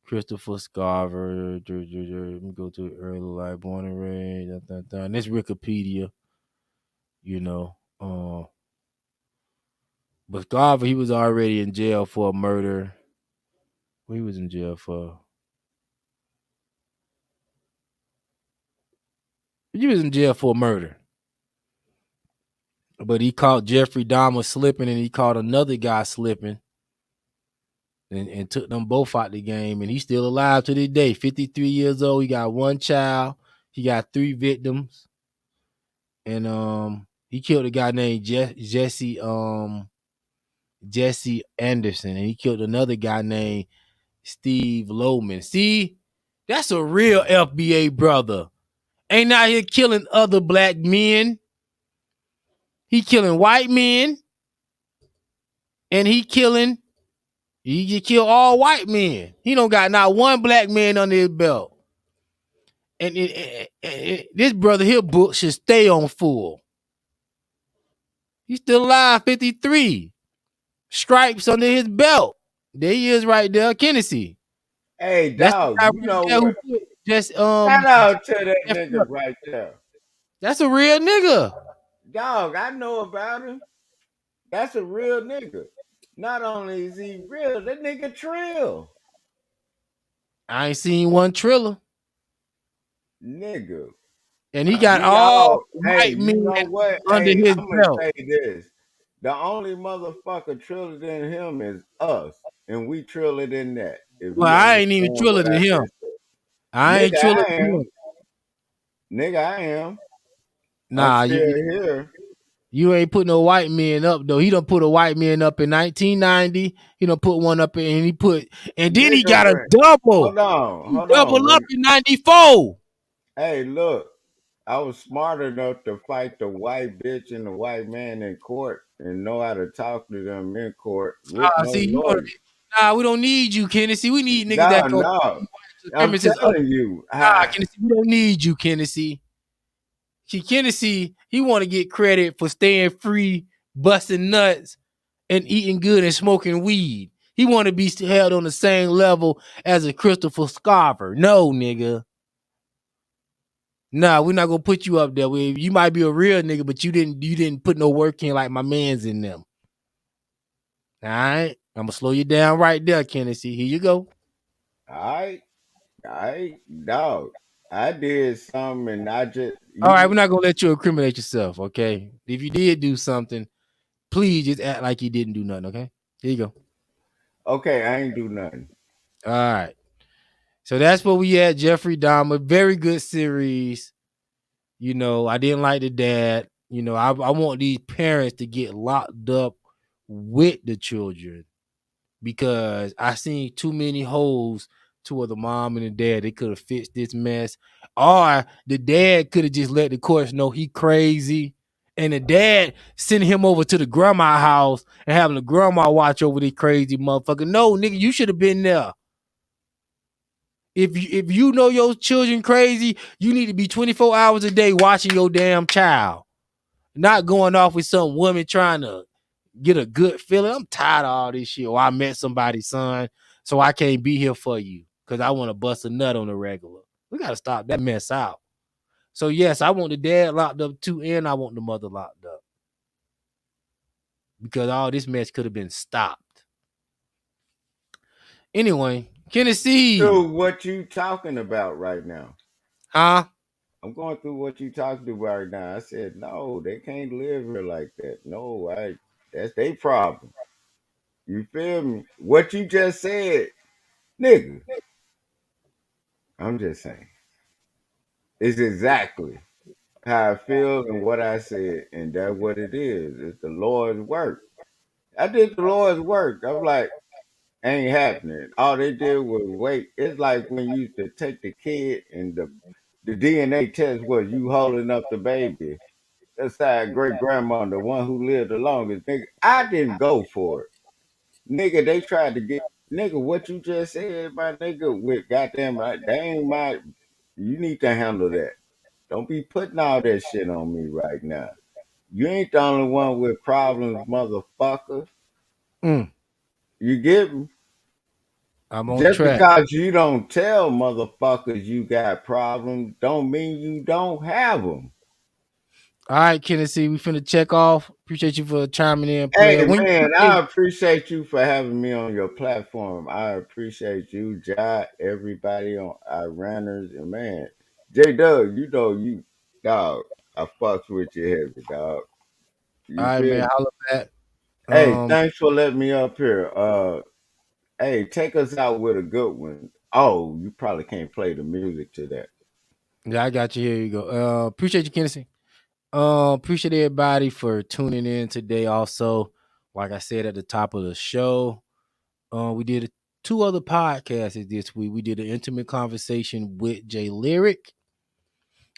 Christopher Scarver. Let me go to early life. Born and raised. And this Wikipedia. You know. But Scarver, he was already in jail for a murder. What he was in jail for? He was in jail for murder. But he caught Jeffrey Dahmer slipping, and he caught another guy slipping. and took them both out the game. And he's still alive to this day. 53 years old. He got one child. He got 3 victims. And he killed a guy named Jesse Anderson, and he killed another guy named Steve Loman. See, that's a real FBA brother. Ain't out here killing other black men. He killing white men, and he kill all white men. He don't got not one black man under his belt. And this brother here book should stay on full. He's still alive, 53. Stripes under his belt. There he is right there, Kennedy. Hey, dog, you know what? Shout out to that nigga right there. That's a real nigga. Dog, I know about him. That's a real nigga. Not only is he real, that nigga trill. I ain't seen one triller. Nigga. And he got all white men you know what? under his I'm gonna belt. say this. The only motherfucker triller than him is us. And we triller than that. Well, I ain't even triller than him. I ain't triller than him. Nigga, I am. Nah, I'm still here. You ain't put no white men up though. He done put a white man up in 1990. He done put one up and then he got a double. Hold on. Double up in 94. Hey, look. I was smart enough to fight the white bitch and the white man in court and know how to talk to them in court. With We don't need you, Kennedy. We need niggas that go. No. I'm telling you. Kennedy, we don't need you, Kennedy. Kennedy, he want to get credit for staying free, busting nuts, and eating good and smoking weed. He want to be held on the same level as a Christopher Scarver. No, nigga. Nah, we're not gonna put you up there. You might be a real nigga, but you didn't put no work in like my man's in them. All right, I'm gonna slow you down right there, Kennedy. Here you go. All right, dog. I did something and I just. All right, we're not gonna let you incriminate yourself, okay? If you did do something, please just act like you didn't do nothing, okay? Here you go. Okay, I ain't do nothing. All right. So that's where we at, Jeffrey Dahmer. Very good series. You know, I didn't like the dad. You know, I want these parents to get locked up with the children because I seen too many holes to where the mom and the dad, they could have fixed this mess. Or the dad could have just let the courts know he crazy. And the dad sending him over to the grandma house and having the grandma watch over this crazy motherfucker. No, nigga, you should have been there. If you know your children crazy, you need to be 24 hours a day watching your damn child. Not going off with some woman trying to get a good feeling. I'm tired of all this shit. Or I met somebody's son, so I can't be here for you because I want to bust a nut on the regular. We got to stop that mess out. So, yes, I want the dad locked up too, and I want the mother locked up. Because all this mess could have been stopped. Anyway, Kennedy. Dude, what you talking about right now? Huh? I'm going through what you talking about right now. I said, no, they can't live here like that. No, that's their problem. You feel me? What you just said, nigga. I'm just saying. It's exactly how I feel and what I said, and that's what it is. It's the Lord's work. I did the Lord's work. I'm like, ain't happening. All they did was wait. It's like when you used to take the kid and the DNA test was you holding up the baby. That's our great grandma, the one who lived the longest. Nigga, I didn't go for it. Nigga, they tried to get nigga what you just said, my nigga, with goddamn they ain't my you need to handle that. Don't be putting all that shit on me right now. You ain't the only one with problems, motherfucker. You get me? I'm on Just track. because you don't tell motherfuckers you got problems, don't mean you don't have them. All right, Kennedy, we finna check off. Appreciate you for chiming in. Hey, man, I appreciate you for having me on your platform. I appreciate you, Jai, everybody on our ranters, and man, J-Dub, you know you, dog, I fucks with you heavy, dog. You all right, man, holla back. Hey, thanks for letting me up here. Hey, take us out with a good one. Oh, you probably can't play the music to that. Yeah, I got you. Here you go. Appreciate you, Kennedy. Appreciate everybody for tuning in today. Also, like I said at the top of the show, we did two other podcasts this week. We did an intimate conversation with Jay Lyric.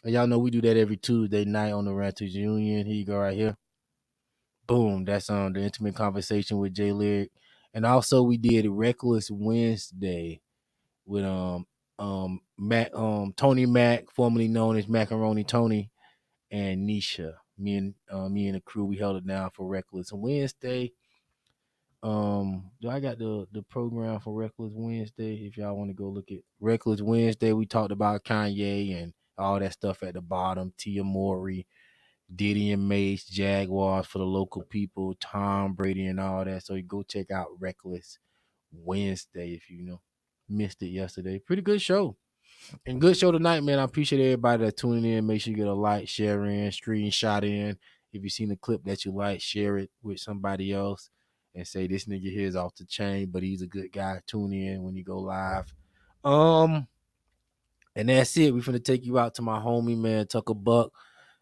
And y'all know we do that every Tuesday night on the Ranters Union. Here you go right here. Boom. That's on the intimate conversation with Jay Lyric. And also we did Reckless Wednesday with Mac Tony Mac, formerly known as Macaroni Tony, and Nisha. Me and the crew, we held it down for Reckless Wednesday. Do I got the program for Reckless Wednesday? If y'all want to go look at Reckless Wednesday, we talked about Kanye and all that stuff at the bottom. Tia Mowry, Diddy and Mace, Jaguars for the local people, Tom Brady and all that. So you go check out Reckless Wednesday if you missed it yesterday. Pretty good show. And good show tonight, man. I appreciate everybody that tuning in. Make sure you get a like, share in, screenshot in. If you seen the clip that you like, share it with somebody else and say this nigga here is off the chain, but he's a good guy. Tune in when you go live. And that's it. We're finna take you out to my homie, man, Tucker Buck.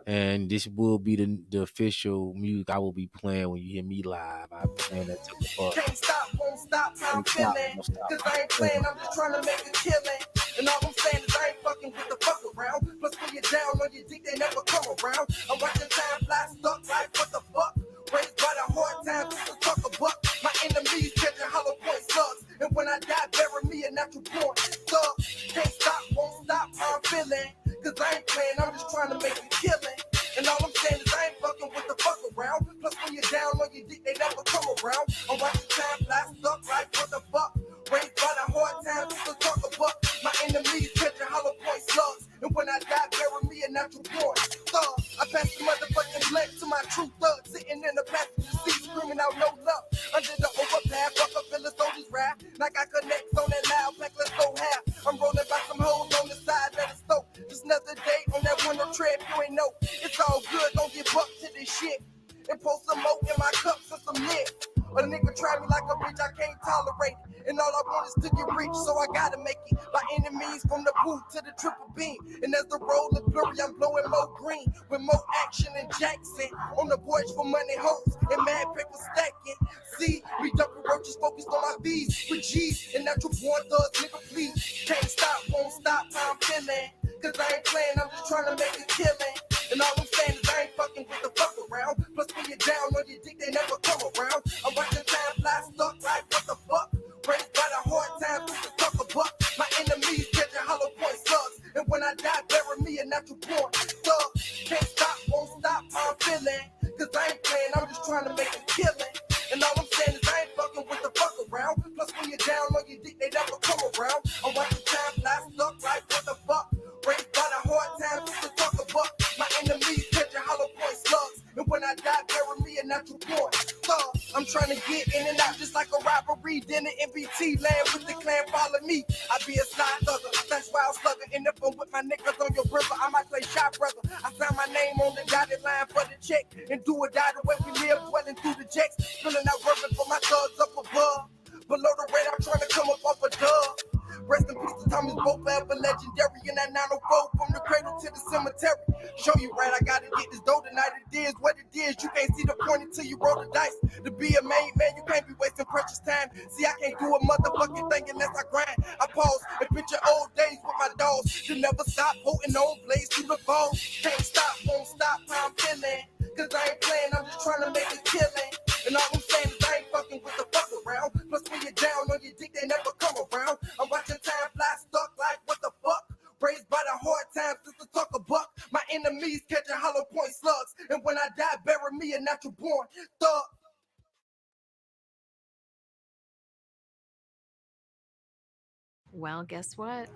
And this will be the official music I will be playing when you hear me live. I'll be playing that Tucker Buck. Can't stop, won't stop, I'm feeling. Cause I ain't playing, I'm just trying to make a killing. And all I'm saying is I ain't fucking with the fuck around. Plus when you're down on your dick, they never come around. I'm watching time fly stuck like what the fuck? Raised by the hard times, just to talk a buck. My enemies catching hollow point slugs. And when I die, bury me a natural born thug. Can't stop, won't stop, I'm feeling. Cause I ain't playing, I'm just trying to make a killing. And all I'm saying is I ain't fucking with the fuck around. Plus when you're down on your dick, they never come around. I'm watching time fly stuck like what the fuck? Raised by the hard times, just to talk a buck. My enemies catching hollow point slugs. And when I die, bury me a natural born thug. I pass the motherfucking blunt to my true thug. Sitting in the passenger seat, screaming out no love. Under the overpass, fuck up in the soldier's rap. Like I connect on that loud pack, let's go half. I'm rolling by some hoes on the side of the stove. Just another day on that window trip, you ain't know. It's all good, don't give up to this shit. And pour some more in my cups and some lid. A nigga try me like a bitch, I can't tolerate it. And all I want is to get rich, so I gotta make it. By any means, from the booth to the triple beam. And as the roll of blurry, I'm blowing more green. With more action than Jackson. On the porch for money hoes and mad paper stacking. See, we dumping roaches focused on my B's. With G's and natural born thugs, nigga, please. Can't stop, won't stop, I'm feeling. Cause I ain't playing, I'm just trying to make a killing. And all I'm saying is I ain't fucking with the fuck around. Plus when you're down on your dick, they never come around. I'm watching time fly stuck like what the fuck? Raised by the hard times, just to talk a buck. My enemies catching hollow point slugs. And when I die, bury me a natural born thug. Can't stop, won't stop, I'm feeling. Cause I ain't playing, I'm just trying to make a killing. And all I'm saying is I ain't fucking with the fuck around. Plus when you're down on your dick, they never come around. I'm watching time fly stuck like what the fuck? Raised by the hard times, just to talk a buck. My enemies catching hollow point slugs. And when I die, bury me a natural born thug. I'm trying to get in and out just like a robbery. Dinner NBT land with the clan, follow me. I be a slide thugger, that's why I'm slugging. And if I'm with my niggas on your river, I might play shot brother. I sign my name on the dotted line for the check. And do or die the way we live, dwelling through the jets. Filling out working for my thugs up above. Below the radar, trying to come up off a dub. Rest in peace to Thomas Bo, forever legendary. In that 904 from the cradle to the cemetery. Show you right, I gotta get this dough tonight. It is what it is. You can't see the point until you roll the dice. To be a made man, you can't be wasting precious time. See, I can't do a motherfucking thing unless I grind. I pause and picture old days with my dogs. To never stop holding on, blaze through the balls. Can't stop, won't stop, I'm feeling. Cause I ain't playing, I'm just trying to make a killing. And all I'm saying is I ain't fucking with the fuck around. Plus when you're down on your dick, they never come around. I'm watching time fly stuck like what the fuck? Raised by the hard times just to talk a buck. My enemies catching hollow point slugs. And when I die, bury me a natural born thug. Well, guess what?